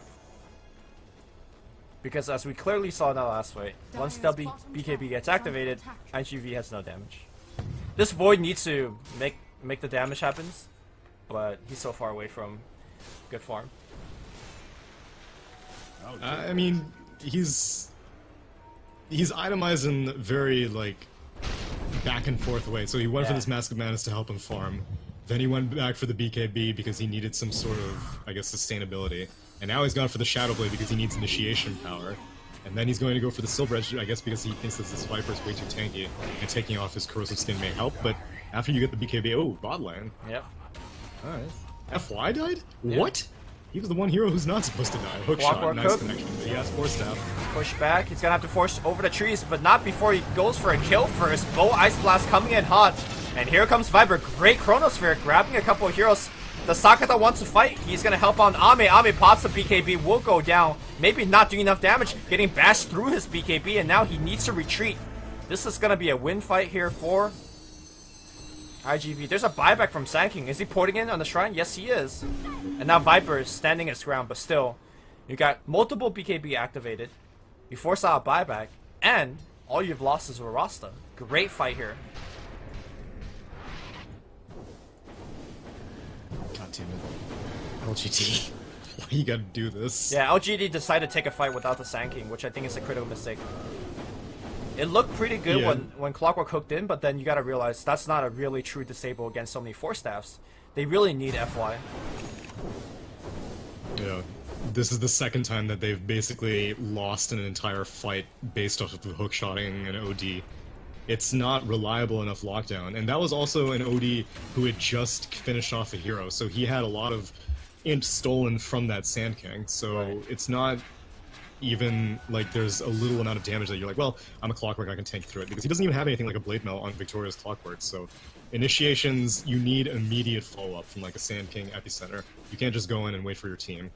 Because as we clearly saw in that last fight, once BKB gets activated, IGV has no damage. This Void needs to make the damage happens, but he's so far away from good farm. I mean, he's itemized in very, like, back and forth way. So he went for Yeah. this Mask of Madness to help him farm. Then he went back for the BKB because he needed some sort of, I guess, sustainability. And now he's gone for the Shadow Blade because he needs initiation power. And then he's going to go for the Silver Edge, I guess because he thinks that this Viper is way too tanky, and taking off his Corrosive Skin may help, but after you get the BKB, oh, bot lane. Yep. Alright. FY died? Yeah. What? He was the one hero who's not supposed to die. Hook shot, nice connection. But he has Force Staff. Push back, he's gonna have to force over the trees, but not before he goes for a kill first. Bow Ice Blast coming in hot. And here comes Viper, great Chronosphere, grabbing a couple of heroes. The Sakata wants to fight, he's gonna help on Ame. Ame pops the BKB, will go down. Maybe not doing enough damage, getting bashed through his BKB, and now he needs to retreat. This is gonna be a win fight here for IGV. There's a buyback from Sand Is he porting in on the shrine? Yes, he is. And now Viper is standing his ground, but still, you got multiple BKB activated. You force out a buyback, and all you've lost is a Rasta. Great fight here. God damn it. LGD. Why you gotta do this? Yeah, LGD decided to take a fight without the Sand King, which I think is a critical mistake. It looked pretty good when Clockwork hooked in, but then you gotta realize that's not a really true disable against so many Force Staffs. They really need FY. Yeah. This is the second time that they've basically lost an entire fight based off of the hookshotting and OD. It's not reliable enough lockdown, and that was also an OD who had just finished off a hero, so he had a lot of int stolen from that Sand King, so it's not even like there's a little amount of damage that you're like, well, I'm a Clockwork, I can tank through it, because he doesn't even have anything like a Blade Mail on Victoria's Clockwork, so initiations, you need immediate follow-up from like a Sand King epicenter. You can't just go in and wait for your team.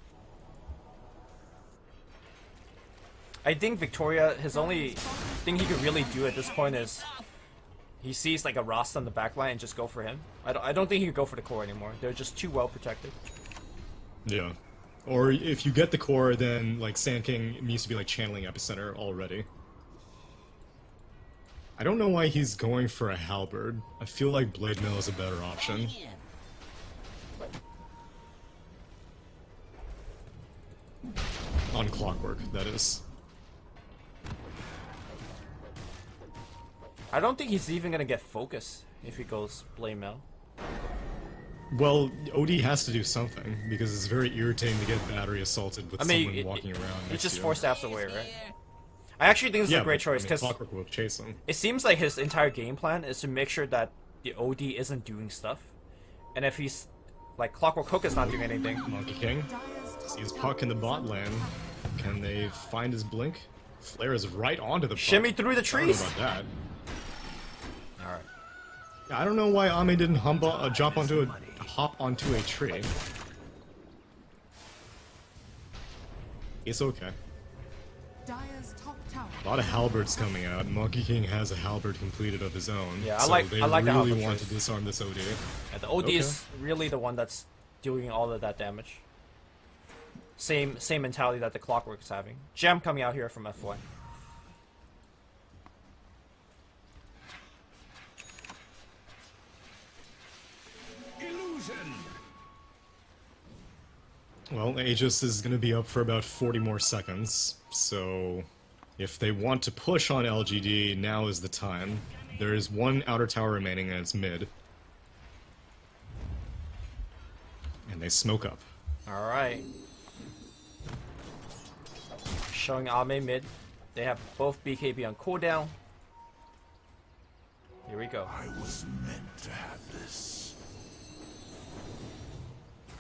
I think Victoria, his only thing he could really do at this point is he sees like a Rasta on the backline and just go for him. I don't think he could go for the core anymore. They're just too well protected. Yeah. Or if you get the core, then like Sand King needs to be like channeling epicenter already. I don't know why he's going for a halberd. I feel like Blade Mail is a better option. On Clockwork, that is. I don't think he's even gonna get focus if he goes Blade Mail. Well, OD has to do something, because it's very irritating to get battery assaulted with someone walking around. It's just 4 staffs away, right? I actually think this is a great choice, because Clockwork will chase him. It seems like his entire game plan is to make sure that the OD isn't doing stuff. And if he's, like, Clockwork Hook is not doing anything. Monkey King sees Puck in the bot lane. Can they find his blink? Flare is right onto the Puck. Shimmy through the trees! I don't know about that. Alright. I don't know why Ame didn't hop onto a tree. It's okay. A lot of halberds coming out. Monkey King has a halberd completed of his own. Yeah, so I like they the really halberd want to disarm this OD. Yeah, the OD is really the one that's doing all of that damage. Same mentality that the Clockwork is having. Gem coming out here from FY. Well, Aegis is going to be up for about 40 more seconds, so if they want to push on LGD, now is the time. There is one outer tower remaining and it's mid. And they smoke up. Alright. Showing Ame mid. They have both BKB on cooldown. Here we go. I was meant to have this.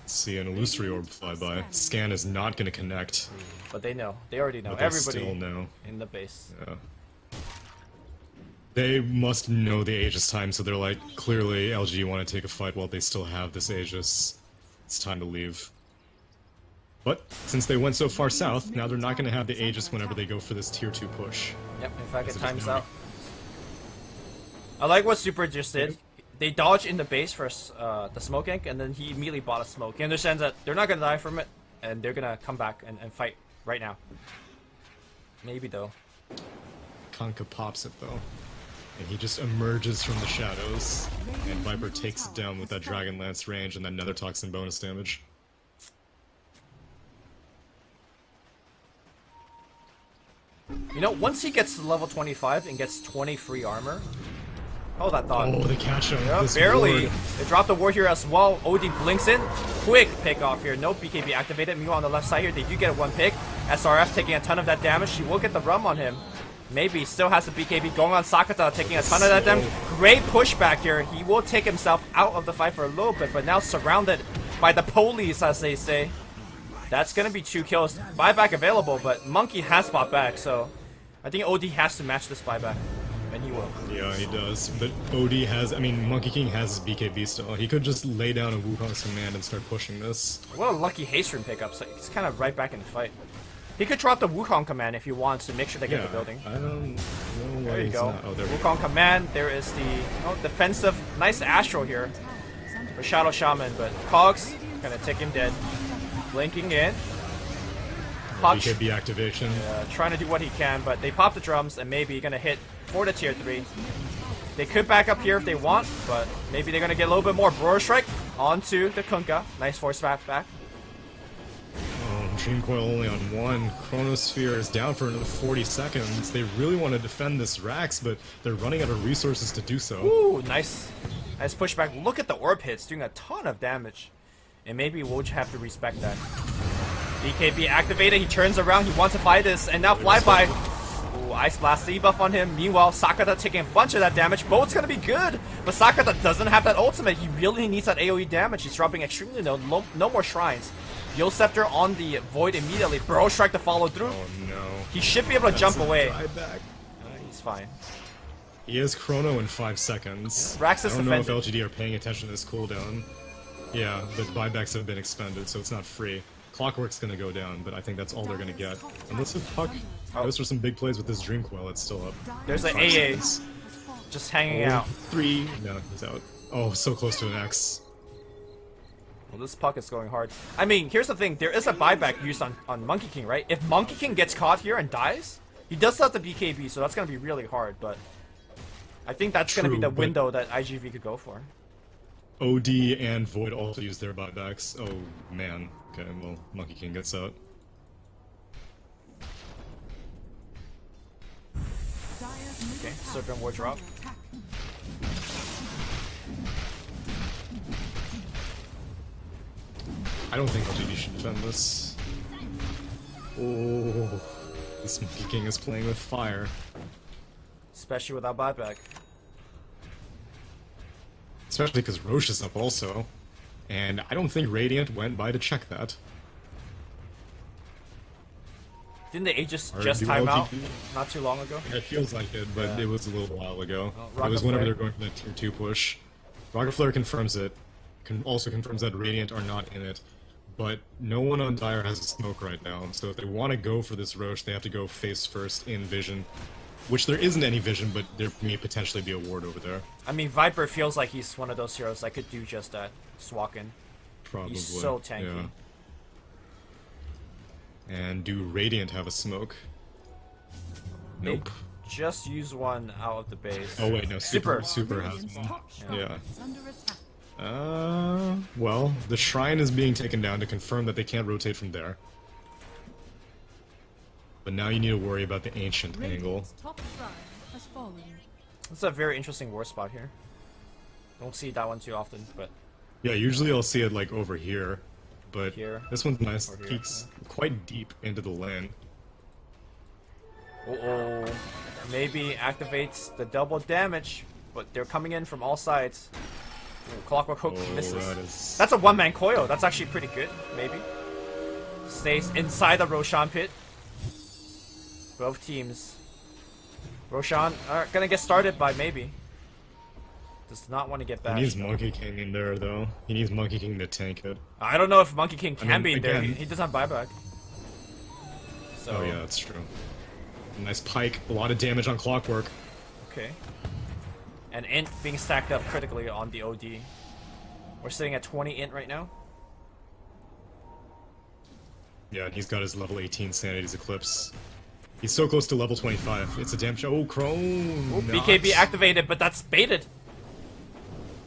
See an illusory orb fly by. Scan is not going to connect. But they know. They already know. But they Everybody still know. in the base. Yeah. They must know the Aegis time, so they're like, clearly LG want to take a fight while they still have this Aegis. It's time to leave. But since they went so far south, now they're not going to have the Aegis whenever they go for this tier 2 push. Yep, in fact it times out. I like what Super just did. They dodge in the base for the smoke ink, and then he immediately bought a smoke. He understands that they're not going to die from it, and they're going to come back and fight right now. Maybe, though. Kanka pops it, though. And he just emerges from the shadows, and Viper takes it down with that Dragon Lance range and that Nether Toxin bonus damage. You know, once he gets to level 25 and gets 20 free armor, Hold that thought. Oh, the catch him. Yep, barely. They dropped the ward here as well. OD blinks in. Quick pick off here. No BKB activated. Meanwhile, on the left side here, they do get one pick. SRF taking a ton of that damage. She will get the rum on him. Maybe still has the BKB going on Sakata, taking a ton of that damage. Great pushback here. He will take himself out of the fight for a little bit, but now surrounded by the police, as they say. That's going to be 2 kills. Buyback available, but Monkey has bought back, so I think OD has to match this buyback. And he will. Yeah, he does. But OD has, I mean, Monkey King has his BKB still. He could just lay down a Wukong's command and start pushing this. What a lucky haste rune pickup, so he's kind of right back in the fight. He could drop the Wukong command if he wants to make sure they get the building. I don't know why there you go. Oh, there Wukong command. There is the defensive, nice Astral here for Shadow Shaman, but Cogs gonna take him dead. Blinking in. BKB activation. Trying to do what he can, but they pop the drums and maybe gonna hit for the tier 3. They could back up here if they want, but maybe they're gonna get a little bit more. Broader Strike onto the Kunkka. Nice force back. Oh, Dream Coil only on 1. Chronosphere is down for another 40 seconds. They really want to defend this Rax, but they're running out of resources to do so. Ooh, nice pushback. Look at the orb hits, doing a ton of damage. And maybe we'll have to respect that. BKB activated, he turns around, he wants to fight this, and now Flyby. Ooh, Ice Blast debuff on him. Meanwhile, Sakata taking a bunch of that damage. Boat's gonna be good, but Sakata doesn't have that ultimate. He really needs that AoE damage. He's dropping extremely low. No more shrines. Yo Scepter on the Void immediately. Burrow Strike to follow through. Oh no. He should be able to jump away. He's fine. He has Chrono in 5 seconds. Yeah. Rax is I don't know if defended. LGD are paying attention to this cooldown. Yeah, the buybacks have been expended, so it's not free. Clockwork's gonna go down, but I think that's all they're gonna get. Unless if Puck goes for some big plays with this Dream Coil, it's still up. There's an AA just hanging out. 3. No, he's out. Oh, so close to an X. Well, this Puck is going hard. I mean, here's the thing. There is a buyback used on Monkey King, right? If Monkey King gets caught here and dies, he does have the BKB, so that's gonna be really hard, but I think that's gonna be the window that IGV could go for. OD and Void also use their buybacks. Oh, man. Okay, well, Monkey King gets out. Okay, Serpent Ward drop. I don't think LGD should defend this. Oh, this Monkey King is playing with fire. Especially without buyback. Especially because Roche is up also. And I don't think Radiant went by to check that. Didn't the Aegis just time out not too long ago? It feels like it, but it was a little while ago. Well, it was whenever they're going for that tier 2 push. Rocket Flare confirms it. Also confirms that Radiant are not in it. But no one on Dire has a smoke right now, so if they want to go for this Roche, they have to go face first in vision. Which there isn't any vision, but there may potentially be a ward over there. I mean, Viper feels like he's one of those heroes that could do just that. Swakin. Probably. He's so tanky. Yeah. And do Radiant have a smoke? Nope. They just use one out of the base. Oh wait, no, Super has one. Yeah. Well, the Shrine is being taken down to confirm that they can't rotate from there. But now you need to worry about the Ancient angle. It's a very interesting war spot here. Don't see that one too often, but... Yeah, usually I'll see it like over here. But here. This one's nice. Peeks quite deep into the lane. Uh-oh. Maybe activates the double damage, but they're coming in from all sides. Ooh, Clockwork Hook misses. That's a one-man coil. That's actually pretty good, maybe. Stays inside the Roshan pit. Both teams. Roshan are gonna get started by maybe. Does not want to get back. He needs Monkey King in there, though. He needs Monkey King to tank it. I don't know if Monkey King can be in there. He doesn't have buyback. So. Oh yeah, that's true. Nice pike. A lot of damage on Clockwork. Okay. And Int being stacked up critically on the OD. We're sitting at 20 Int right now. Yeah, and he's got his level 18 Sanity's Eclipse. He's so close to level 25. It's a damage. Oh, Crone! Oh, BKB activated, but that's baited.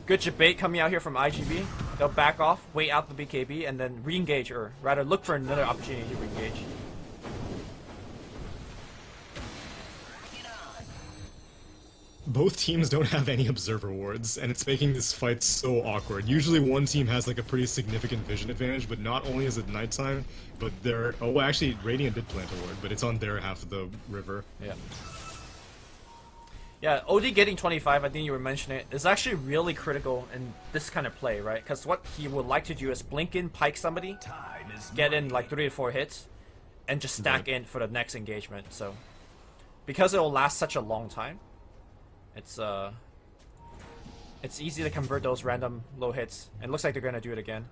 Good debate coming out here from IGB. They'll back off, wait out the BKB, and then re-engage, or rather look for another opportunity to re-engage. both teams don't have any observer wards, and it's making this fight so awkward. Usually one team has like a pretty significant vision advantage, but not only is it nighttime, but they're... Oh, well, actually, Radiant did plant a ward, but it's on their half of the river. Yeah. Yeah, OD getting 25, I think you were mentioning it, is actually really critical in this kind of play, right? Because what he would like to do is blink in, pike somebody, get in like 3 to 4 hits, and just stack in for the next engagement. So, because it will last such a long time, it's easy to convert those random low hits. And it looks like they're gonna do it again.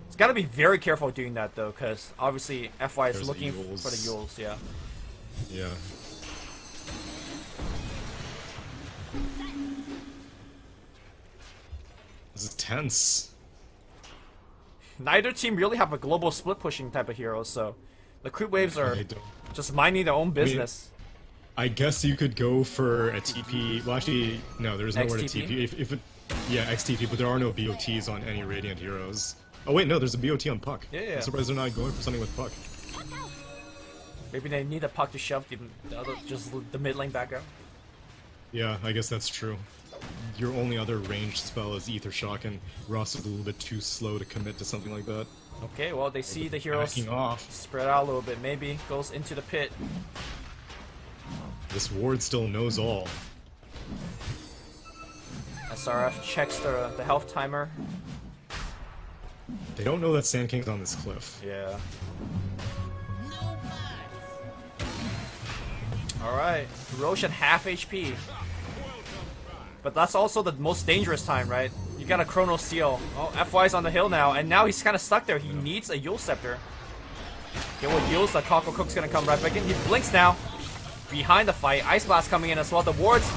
It's gotta be very careful doing that though, because obviously FY is looking for the Yules, yeah. Yeah. This is tense. Neither team really have a global split pushing type of hero, so the creep waves are just minding their own business. I guess you could go for a TP. Well, actually, no, there's nowhere to TP. If it, yeah, XTP, but there are no BOTs on any Radiant heroes. Oh wait, no, there's a BOT on Puck. Yeah. I'm surprised they're not going for something with Puck. Maybe they need a Puck to shove the mid lane back out. Yeah, I guess that's true. Your only other ranged spell is Ether Shock, and Ross is a little bit too slow to commit to something like that. Okay, well, they see the heroes spread out a little bit. Maybe goes into the pit. This ward still knows all. SRF checks the health timer. They don't know that Sand King's on this cliff. Yeah. Alright, Roche at half HP. But that's also the most dangerous time, right? You got a Chrono Seal. Oh, FY's on the hill now, and now he's kind of stuck there. He needs a Yule Scepter. Okay, well, Yule's the Cockle Cook's gonna come right back in. He blinks now. Behind the fight, Ice Blast coming in as well. The ward's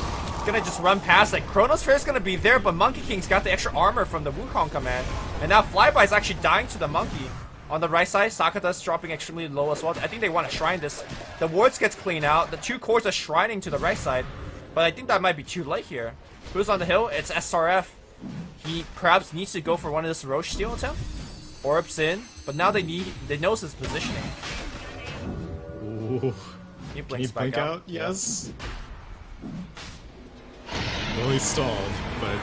gonna just run past it. Chronosphere's gonna be there, but Monkey King's got the extra armor from the Wukong command. And now Flyby's actually dying to the Monkey. On the right side, Sakata's dropping extremely low as well. I think they want to shrine this. The wards gets cleaned out. The 2 cores are shrining to the right side. But I think that might be too late here. Who's on the hill? It's SRF. He perhaps needs to go for one of this Roche steal attempt. Orbs in. But now they knows his positioning. Ooh. He Can blinks you blink back out? Yes. Well, he stalled, but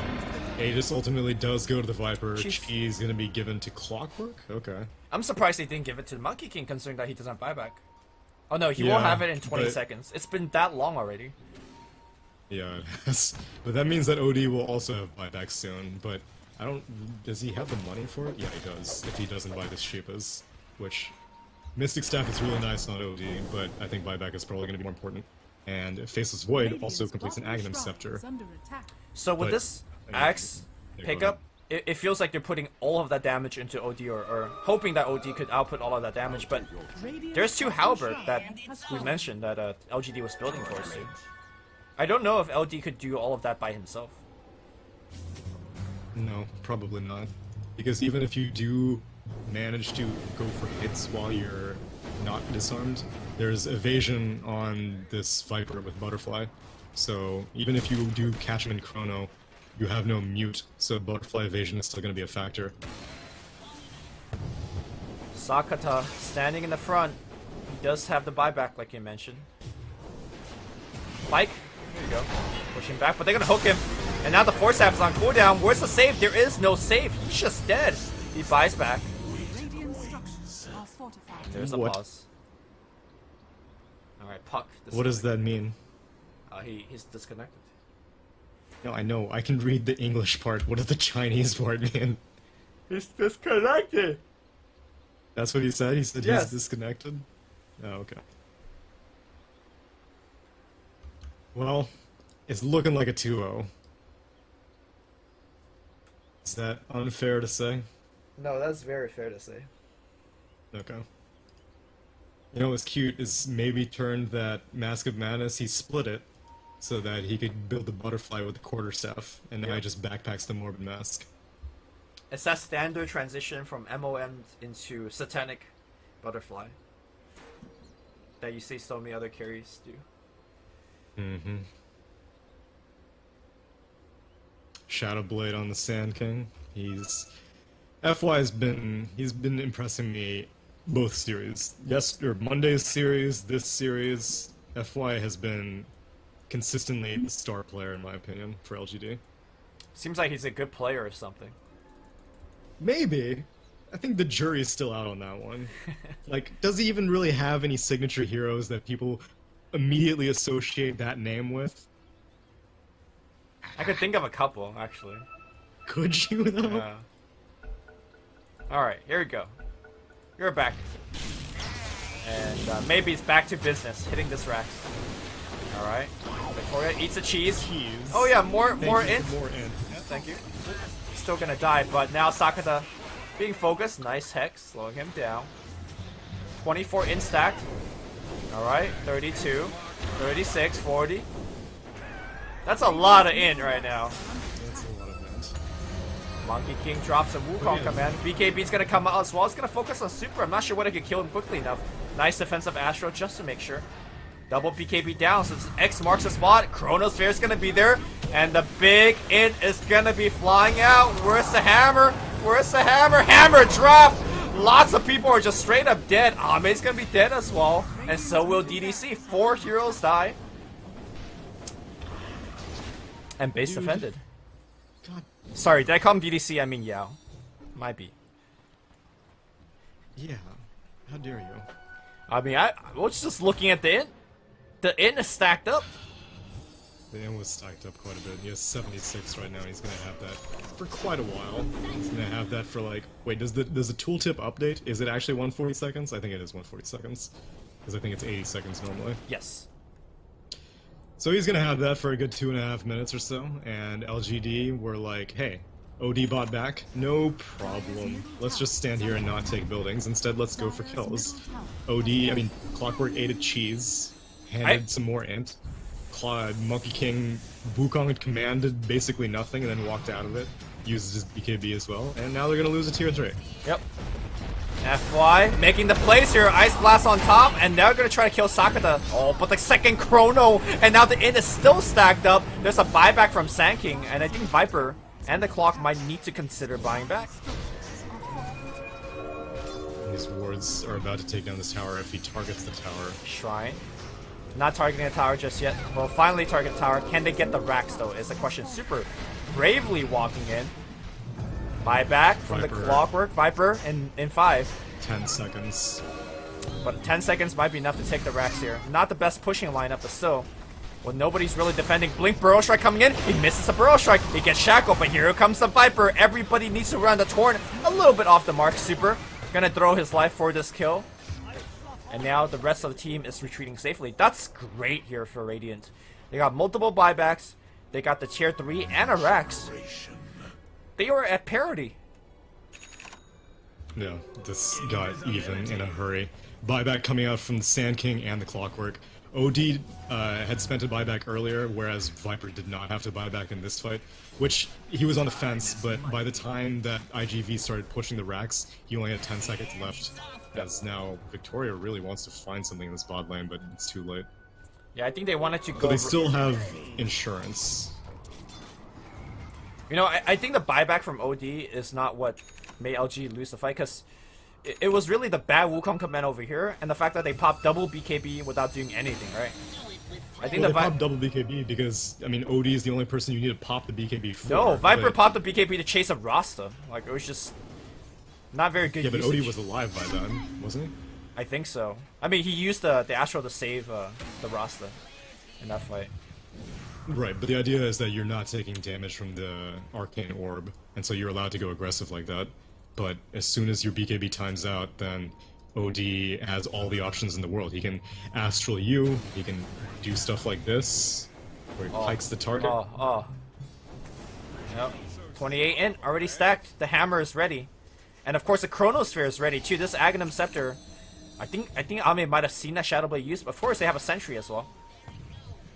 Aegis ultimately does go to the Viper. HP is going to be given to Clockwork? Okay. I'm surprised they didn't give it to the Monkey King, considering that he doesn't have buyback. Oh no, he won't have it in 20 seconds. It's been that long already. Yeah, it has. But that means that OD will also have buyback soon, but I don't... Does he have the money for it? Yeah, he does, if he doesn't buy this Sheepas, which... Mystic Staff is really nice on OD, but I think buyback is probably going to be more important. And Faceless Void also completes an Aghanim Scepter. So with this Axe pickup, it feels like they're putting all of that damage into OD, or hoping that OD could output all of that damage, but there's 2 Halberd that we mentioned that LGD was building towards too. I don't know if LD could do all of that by himself. No, probably not. Because even if you do manage to go for hits while you're not disarmed, there's evasion on this Viper with Butterfly. So even if you do catch him in Chrono, you have no mute, so Butterfly evasion is still going to be a factor. Sakata standing in the front. He does have the buyback, like you mentioned. Mike, there you go. Pushing back, but they're going to hook him. And now the Force Staff is on cooldown. Where's the save? There is no save. He's just dead. He buys back. There's a pause. Alright, Puck. What does that mean? He's disconnected. No, I know. I can read the English part. What does the Chinese part mean? He's disconnected! That's what he said? He said yes. He's disconnected? Oh, okay. Well, it's looking like a 2-0. Is that unfair to say? No, that's very fair to say. Okay. You know what's cute is maybe turned that Mask of Madness, he split it so that he could build the butterfly with the quarterstaff, and now he just backpacks the Morbid Mask. It's that standard transition from MOM into Satanic Butterfly that you see so many other carries do. Mm-hmm. Shadow Blade on the Sand King. FY's he's been impressing me both series. Monday's series, this series, FY has been consistently the star player, in my opinion, for LGD. Seems like he's a good player or something. Maybe. I think the jury's still out on that one. Like, does he even really have any signature heroes that people immediately associate that name with? I could think of a couple, actually. Could you, though? Yeah. Alright, here we go. You're back. And maybe it's back to business, hitting this rack. Alright. Victoria eats a cheese. Oh yeah, more int. More int. Yeah, thank you. Still gonna die, but now Sakata being focused. Nice hex, slowing him down. 24 int stacked. Alright, 32, 36, 40. That's a lot of int right now. That's a lot of int. Monkey King drops a Wukong command. BKB's gonna come out as well. It's gonna focus on Super. I'm not sure whether he could kill him quickly enough. Nice defensive Astro just to make sure. Double BKB down since X marks the spot. Chronosphere is gonna be there. And the big int is gonna be flying out. Where's the hammer? Where's the hammer? Hammer drop! Lots of people are just straight up dead. Ame's gonna be dead as well. And so will DDC. 4 heroes die. And base defended. God. Sorry, did I call him DDC? I mean Yao. Might be. Yeah. How dare you? I mean, I was just looking at the int. The int is stacked up. The int was stacked up quite a bit. He has 76 right now. He's gonna have that for quite a while. He's gonna have that for like. Wait, does the tooltip update? Is it actually 140 seconds? I think it is 140 seconds, because I think it's 80 seconds normally. Yes. So he's gonna have that for a good 2.5 minutes or so. And LGD were like, hey, OD bot back, no problem. Let's just stand here and not take buildings. Instead, let's go for kills. Clockwork ate a cheese, handed some more int. Monkey King Wukong had commanded basically nothing and then walked out of it. Uses his BKB as well, and now they're gonna lose a tier 3. Yep. FY making the plays here. Ice Blast on top, and now they're gonna try to kill Sakata. Oh, but the second Chrono, and now the int is still stacked up. There's a buyback from Sand King, and I think Viper and the Clock might need to consider buying back. His wards are about to take down this tower if he targets the tower. Shrine. Not targeting the tower just yet. Well, finally target the tower. Can they get the racks though is the question. Super bravely walking in. Buyback from Viper. the Clockwork. Viper in 5. 10 seconds. But 10 seconds might be enough to take the racks here. Not the best pushing lineup, but still. Well, nobody's really defending. Blink Burrow Strike coming in. He misses a Burrow Strike. He gets shackled, but here comes the Viper. Everybody needs to run the Torn a little bit off the mark. Super gonna throw his life for this kill. And now the rest of the team is retreating safely. That's great here for Radiant. They got multiple buybacks. They got the tier 3 and a Rex. They were at parity. Yeah, this got even in a hurry. Buyback coming out from the Sand King and the Clockwork. OD had spent a buyback earlier, whereas Viper did not have to buy back in this fight, which he was on the fence, but by the time that IGV started pushing the racks, he only had 10 seconds left, as now Victoria really wants to find something in this bot lane, but it's too late. Yeah, I think they wanted to go... But they still have insurance. You know, I think the buyback from OD is not what made LG lose the fight, because it was really the bad Wukong command over here, and the fact that they popped double BKB without doing anything, right? I think Well, they popped double BKB because, I mean, OD is the only person you need to pop the BKB for. No, Viper but... popped the BKB to chase a Rasta. Like, it was just not very good. Yeah, but usage. OD was alive by then, wasn't he? I think so. I mean, he used the Astral to save the Rasta in that fight. Right, but the idea is that you're not taking damage from the Arcane Orb, and so you're allowed to go aggressive like that. But as soon as your BKB times out, then OD has all the options in the world. He can Astral you, he can do stuff like this, where he pikes the target. Yep. 28 in, already stacked. The hammer is ready. And of course the Chronosphere is ready too. This Aghanim Scepter, I think Ame might have seen that Shadow Blade used, but of course they have a Sentry as well.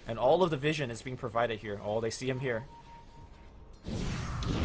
And all of the vision is being provided here. Oh, they see him here.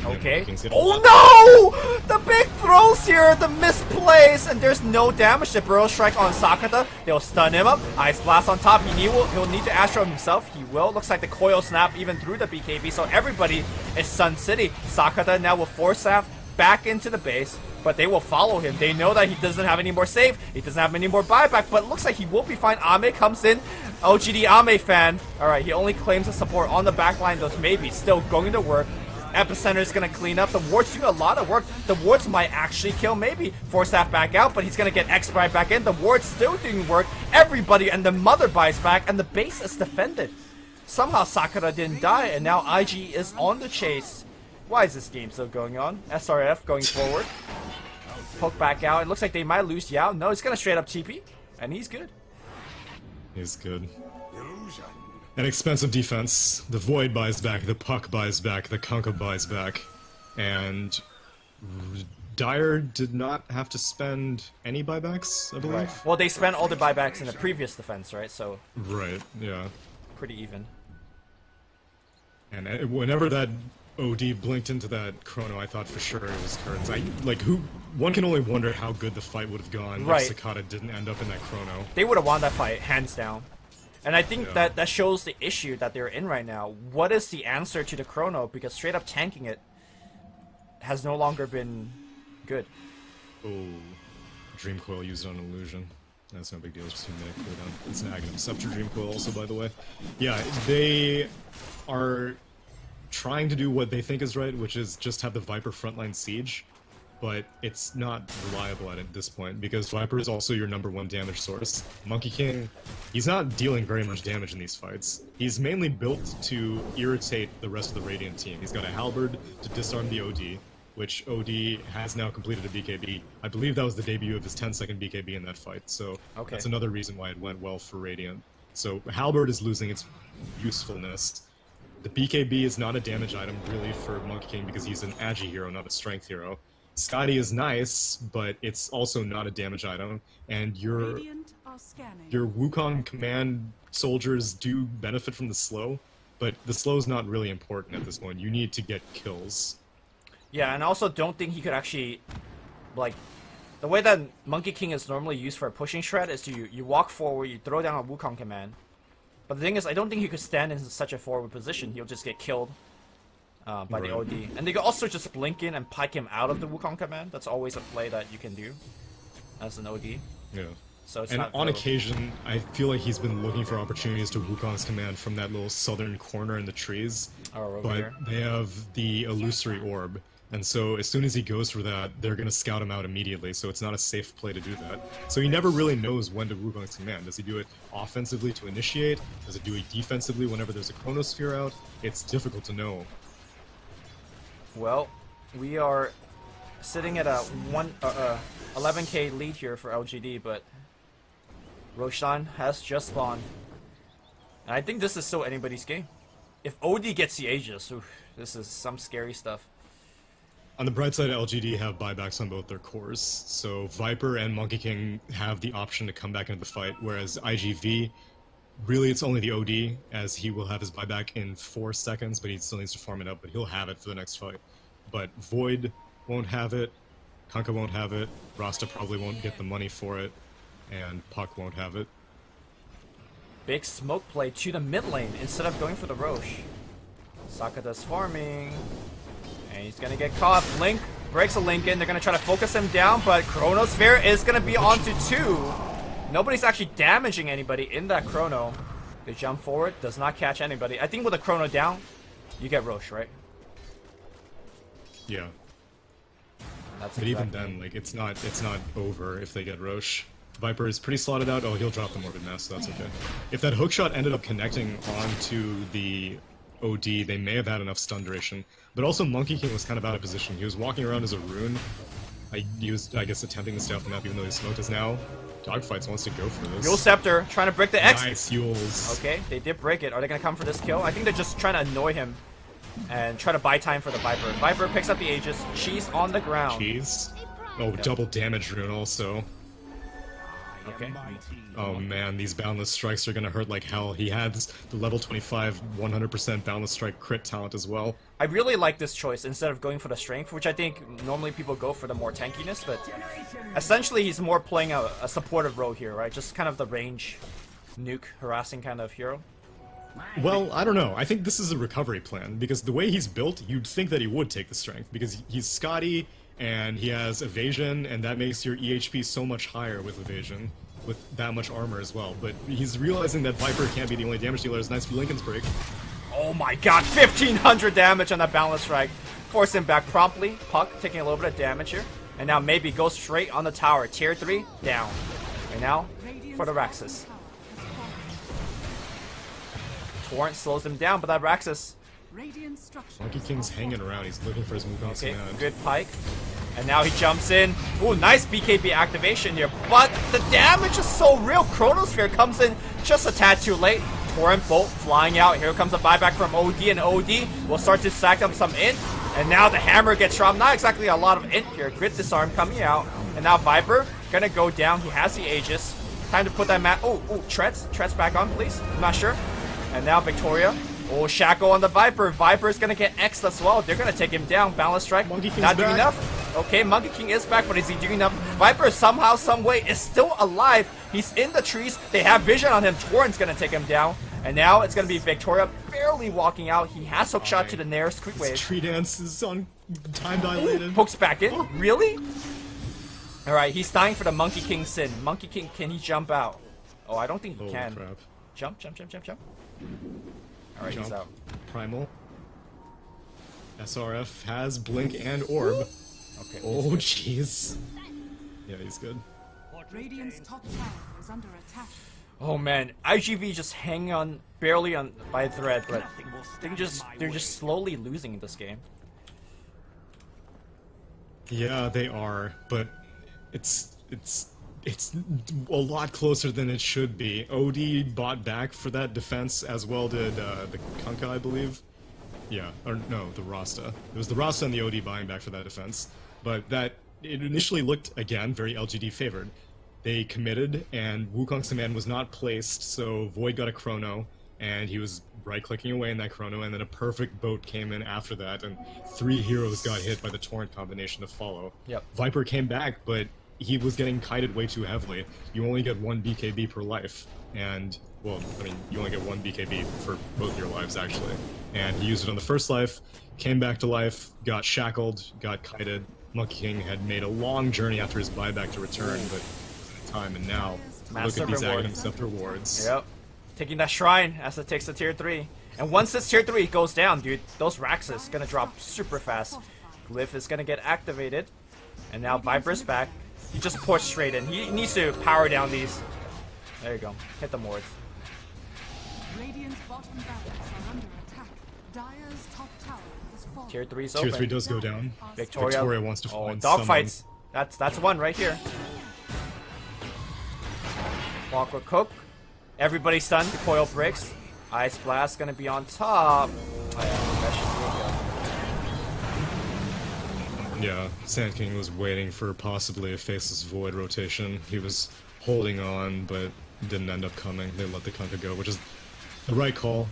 Okay. Oh no! The big throws here, the misplays, and there's no damage to Burrow Strike on Sakata. They'll stun him up. Ice Blast on top. He'll need to Astro himself. He will. Looks like the Coil Snap even through the BKB, so everybody is Sun City. Sakata now with Force Staff. back into the base, but they will follow him. They know that he doesn't have any more save, he doesn't have any more buyback, but it looks like he will be fine. Ame comes in, LGD Ame fan. Alright, he only claims a support on the back line, though maybe still going to work. Epicenter is going to clean up. The ward's doing a lot of work. The wards might actually kill, maybe. Force staff back out, but he's going to get X-Bride back in. The ward's still doing work. Everybody and the mother buys back, and the base is defended. Somehow Sakura didn't die, and now IG is on the chase. Why is this game still going on? SRF going forward. Poke back out. It looks like they might lose Yao. No, he's going to straight up TP, and he's good. He's good. An expensive defense. The Void buys back, the Puck buys back, the Kunkka buys back, and Dire did not have to spend any buybacks, I believe. Right. Well, they spent all the buybacks in the previous defense, right? So. Right. Yeah. Pretty even. And whenever that OD blinked into that chrono, I thought for sure it was Curtains. One can only wonder how good the fight would have gone if Cicada didn't end up in that chrono. They would have won that fight, hands down. And I think that shows the issue that they're in right now. What is the answer to the chrono? Because straight up tanking it has no longer been good. Oh, Dream Coil used on Illusion. That's no big deal, it's just a minute cooldown. It's an Aghanim Scepter Dream Coil also, by the way. Yeah, they are trying to do what they think is right, which is just have the Viper frontline siege, but it's not reliable at this point, because Viper is also your #1 damage source. Monkey King, he's not dealing very much damage in these fights. He's mainly built to irritate the rest of the Radiant team. He's got a Halberd to disarm the OD, which OD has now completed a BKB. I believe that was the debut of his 10-second BKB in that fight, so that's another reason why it went well for Radiant. So Halberd is losing its usefulness. The BKB is not a damage item really for Monkey King because he's an Agi hero, not a strength hero. Scotty is nice, but it's also not a damage item, and your Wukong command soldiers do benefit from the slow, but the slow is not really important at this point. You need to get kills. Yeah, and I also don't think he could actually, like, the way that Monkey King is normally used for a pushing shred is you walk forward, you throw down a Wukong command. But the thing is, I don't think he could stand in such a forward position. He'll just get killed by the OD. And they could also just blink in and pike him out of the Wukong command. That's always a play that you can do as an OD. Yeah. So it's and not on occasion, I feel like he's been looking for opportunities to Wukong's command from that little southern corner in the trees. But they have the illusory orb. And so as soon as he goes for that, they're going to scout him out immediately, so it's not a safe play to do that. So he never really knows when to Wukong's command. Does he do it offensively to initiate? Does it do it defensively whenever there's a Chronosphere out? It's difficult to know. Well, we are sitting at a 11k lead here for LGD, but Roshan has just spawned. And I think this is still anybody's game. If OD gets the Aegis, oof, this is some scary stuff. On the bright side, LGD have buybacks on both their cores, so Viper and Monkey King have the option to come back into the fight, whereas IGV, really it's only the OD, as he will have his buyback in 4 seconds, but he still needs to farm it up, but he'll have it for the next fight. But Void won't have it, Kunkka won't have it, Rasta probably won't get the money for it, and Puck won't have it. Big smoke play to the mid lane instead of going for the Roche. Sakata's farming. And he's gonna get caught. Blink breaks a link in. They're gonna try to focus him down, but Chronosphere is gonna be onto 2. Nobody's actually damaging anybody in that Chrono. They jump forward, does not catch anybody. I think with a Chrono down, you get Roche, right? Yeah. That's but even then, like it's not over if they get Roche. Viper is pretty slotted out. Oh, he'll drop the Morbid Mass, so that's okay. If that hookshot ended up connecting onto the OD, they may have had enough stun duration. But also Monkey King was kind of out of position. He was walking around as a rune. He was, I guess, attempting to stay off the map even though he smoked us now. Dogfights wants to go for this. Yule Scepter trying to break the X. Nice, Yules. Okay, they did break it. Are they going to come for this kill? I think they're just trying to annoy him and try to buy time for the Viper. Viper picks up the Aegis. Cheese on the ground. Cheese? Oh, double damage rune also. Okay. Oh man, these Boundless Strikes are gonna hurt like hell. He has the level 25 100% Boundless Strike crit talent as well. I really like this choice instead of going for the strength, which I think normally people go for the more tankiness, but essentially he's more playing a supportive role here, right? Just kind of the range, nuke, harassing kind of hero. Well, I don't know. I think this is a recovery plan, because the way he's built, you'd think that he would take the strength, because he's Scotty, and he has evasion, and that makes your EHP so much higher with evasion, with that much armor as well. But he's realizing that Viper can't be the only damage dealer. It's nice for Lincoln's break. Oh my god, 1500 damage on that balance strike. Force him back promptly. Puck taking a little bit of damage here. And now maybe goes straight on the tower. Tier 3, down. Right now, for the Raxus. Torrent slows him down, but that Raxus... Monkey King's hanging around. He's looking for his Wukong's command. Good pike. And now he jumps in. Ooh, nice BKB activation here. But the damage is so real. Chronosphere comes in just a tad too late. Torrent Bolt flying out. Here comes a buyback from OD, and OD will start to stack up some int. And now the hammer gets dropped. Not exactly a lot of int here. Grit Disarm coming out. And now Viper gonna go down. He has the Aegis. Time to put that mat. Oh, Treads back on, please. I'm not sure. And now Victoria. Oh, Shackle on the Viper. Viper's gonna get X as well. They're gonna take him down. Balance strike. Monkey King's not doing back. enough. Okay, Monkey King is back, but is he doing enough? Viper somehow, some way is still alive. He's in the trees. They have vision on him. Torrent's gonna take him down. And now it's gonna be Victoria barely walking out. He has hook shot to the nearest quick wave. Tree dance is on time dilated. Hooks back in. Really? Alright, he's dying for the Monkey King sin. Monkey King, can he jump out? Oh, I don't think he Holy can. crap. Jump. Alright, he's out. Primal. SRF has Blink and Orb. Okay. Oh, jeez. Yeah, he's good. Radiant's top tower is under attack. Oh man, IGV just hanging on barely on by a thread, but they're just slowly losing in this game. Yeah, they are, but it's a lot closer than it should be. OD bought back for that defense, as well did the Kunkka, I believe. Yeah, or no, the Rasta. It was the Rasta and the OD buying back for that defense. But it initially looked, again, very LGD favored. They committed, and Wukong's command was not placed, so Void got a chrono, and he was right-clicking away in that chrono, and then a perfect boat came in after that, and 3 heroes got hit by the torrent combination to follow. Yep. Viper came back, but he was getting kited way too heavily. You only get 1 BKB per life, and, well, I mean, you only get 1 BKB for both your lives, actually. And he used it on the first life, came back to life, got shackled, got kited. Monkey King had made a long journey after his buyback to return, but time, and now Massive look at these reward. Aghanim Scepter rewards. Yep. Taking that shrine as it takes the tier 3. And once this tier 3 goes down, dude, those Raxus gonna drop super fast. Glyph is gonna get activated. And now Viper's back. He just pushed straight in. He needs to power down these. There you go. Hit the wards. Radiant's bottom barracks are under attack. Dire's top tower has fallen. Tier 3's Tier open. 3 does go down. Victoria wants to find dogfights. That's one right here. Clockwork Cook. Everybody stunned. Coil breaks. Ice Blast gonna be on top. Oh, yeah, that should be Yeah, Sand King was waiting for possibly a Faceless Void rotation. He was holding on, but didn't end up coming. They let the Kunkka go, which is the right call.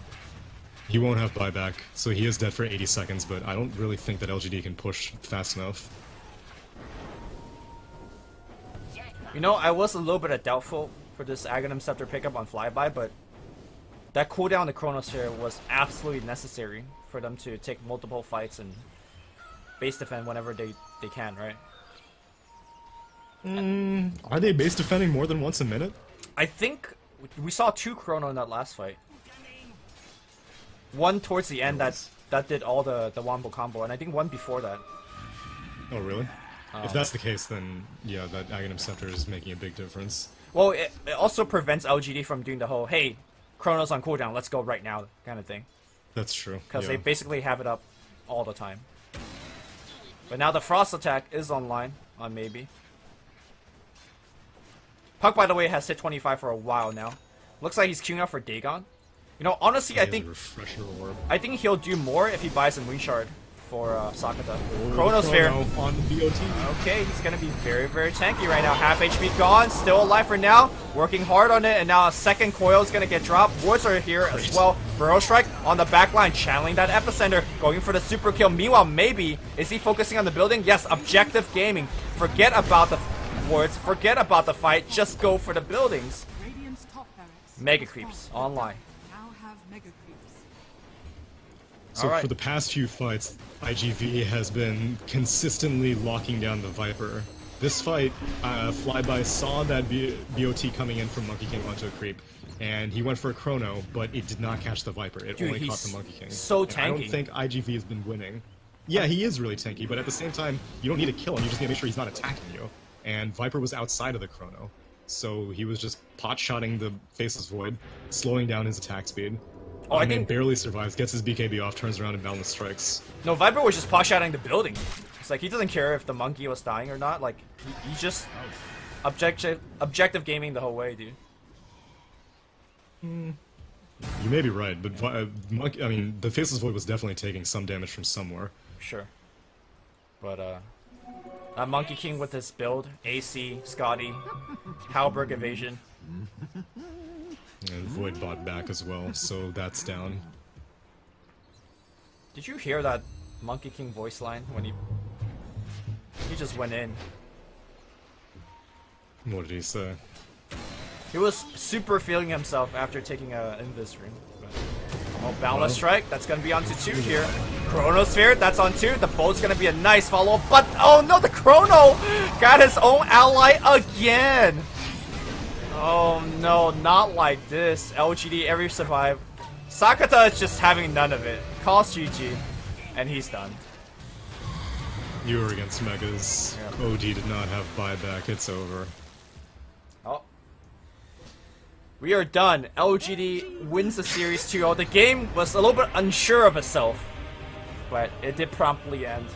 He won't have buyback, so he is dead for 80 seconds, but I don't really think that LGD can push fast enough. You know, I was a little bit doubtful for this Aghanim Scepter pickup on Flyby, but that cooldown on the Chronosphere was absolutely necessary for them to take multiple fights and base defend whenever they can, right? Are they base defending more than once a minute? I think we saw 2 Chrono in that last fight. One towards the end that did all the wombo combo, and I think one before that. Oh, really? If that's the case, then yeah, that Aghanim Scepter is making a big difference. Well, it also prevents LGD from doing the whole, hey, Chrono's on cooldown, let's go right now kind of thing. That's true. Because they basically have it up all the time. But now the Frost attack is online on maybe. Puck, by the way, has hit 25 for a while now. Looks like he's queuing up for Dagon. You know, honestly, I think he'll do more if he buys a Moon Shard for Sakata. Chronosphere. On BOT. Okay, he's gonna be very, very tanky right now. Half HP gone, still alive for now. Working hard on it, and now a second coil is gonna get dropped. Wards are here as well. Burrow Strike on the back line, channeling that epicenter, going for the super kill. Meanwhile, maybe, is he focusing on the building? Yes, objective gaming. Forget about the wards, forget about the fight, just go for the buildings. Radiant's top barracks Mega Creeps online. now have mega creeps. So Alright. for the past few fights, IGV has been consistently locking down the Viper. This fight, Flyby saw that BOT coming in from Monkey King onto a creep, and he went for a Chrono, but it did not catch the Viper. It Dude, only caught he's the Monkey King. so And I don't tanky. think IGV has been winning. Yeah, he is really tanky, but at the same time, you don't need to kill him, you just need to make sure he's not attacking you. And Viper was outside of the Chrono, so he was just pot-shotting the Faceless Void, slowing down his attack speed. Oh, I and think... barely survives, gets his BKB off, turns around and boundless strikes. No, Viper was just pot-shotting the building. It's like, he doesn't care if the monkey was dying or not. Like, he's just objective gaming the whole way, dude. You may be right, but the Faceless Void was definitely taking some damage from somewhere. Sure. But, Monkey King with his build, AC, Scotty, Halberg evasion. And Void bought back as well, so that's down. Did you hear that Monkey King voice line when he just went in? What did he say? He was super feeling himself after taking a Invis ring. Oh, Boundless Strike, that's gonna be onto 2 here. Chronosphere, that's on 2. The bolt's gonna be a nice follow-up, but oh no, the Chrono got his own ally again! Oh no, not like this. LGD ever survive. Sakata is just having none of it. Calls GG, and he's done. You were against Megas. Yeah. OD did not have buyback, it's over. Oh. We are done. LGD wins the series 2-0. The game was a little bit unsure of itself, but it did promptly end.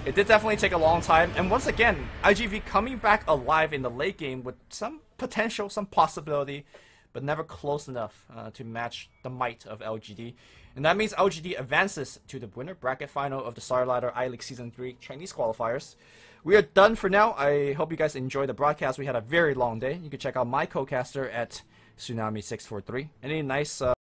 It did definitely take a long time, and once again, IGV coming back alive in the late game with some potential, some possibility, but never close enough to match the might of LGD. And that means LGD advances to the winner bracket final of the StarLadder iLeague Season 3 Chinese qualifiers. We are done for now. I hope you guys enjoyed the broadcast. We had a very long day. You can check out my co-caster at Tsunami643. Any nice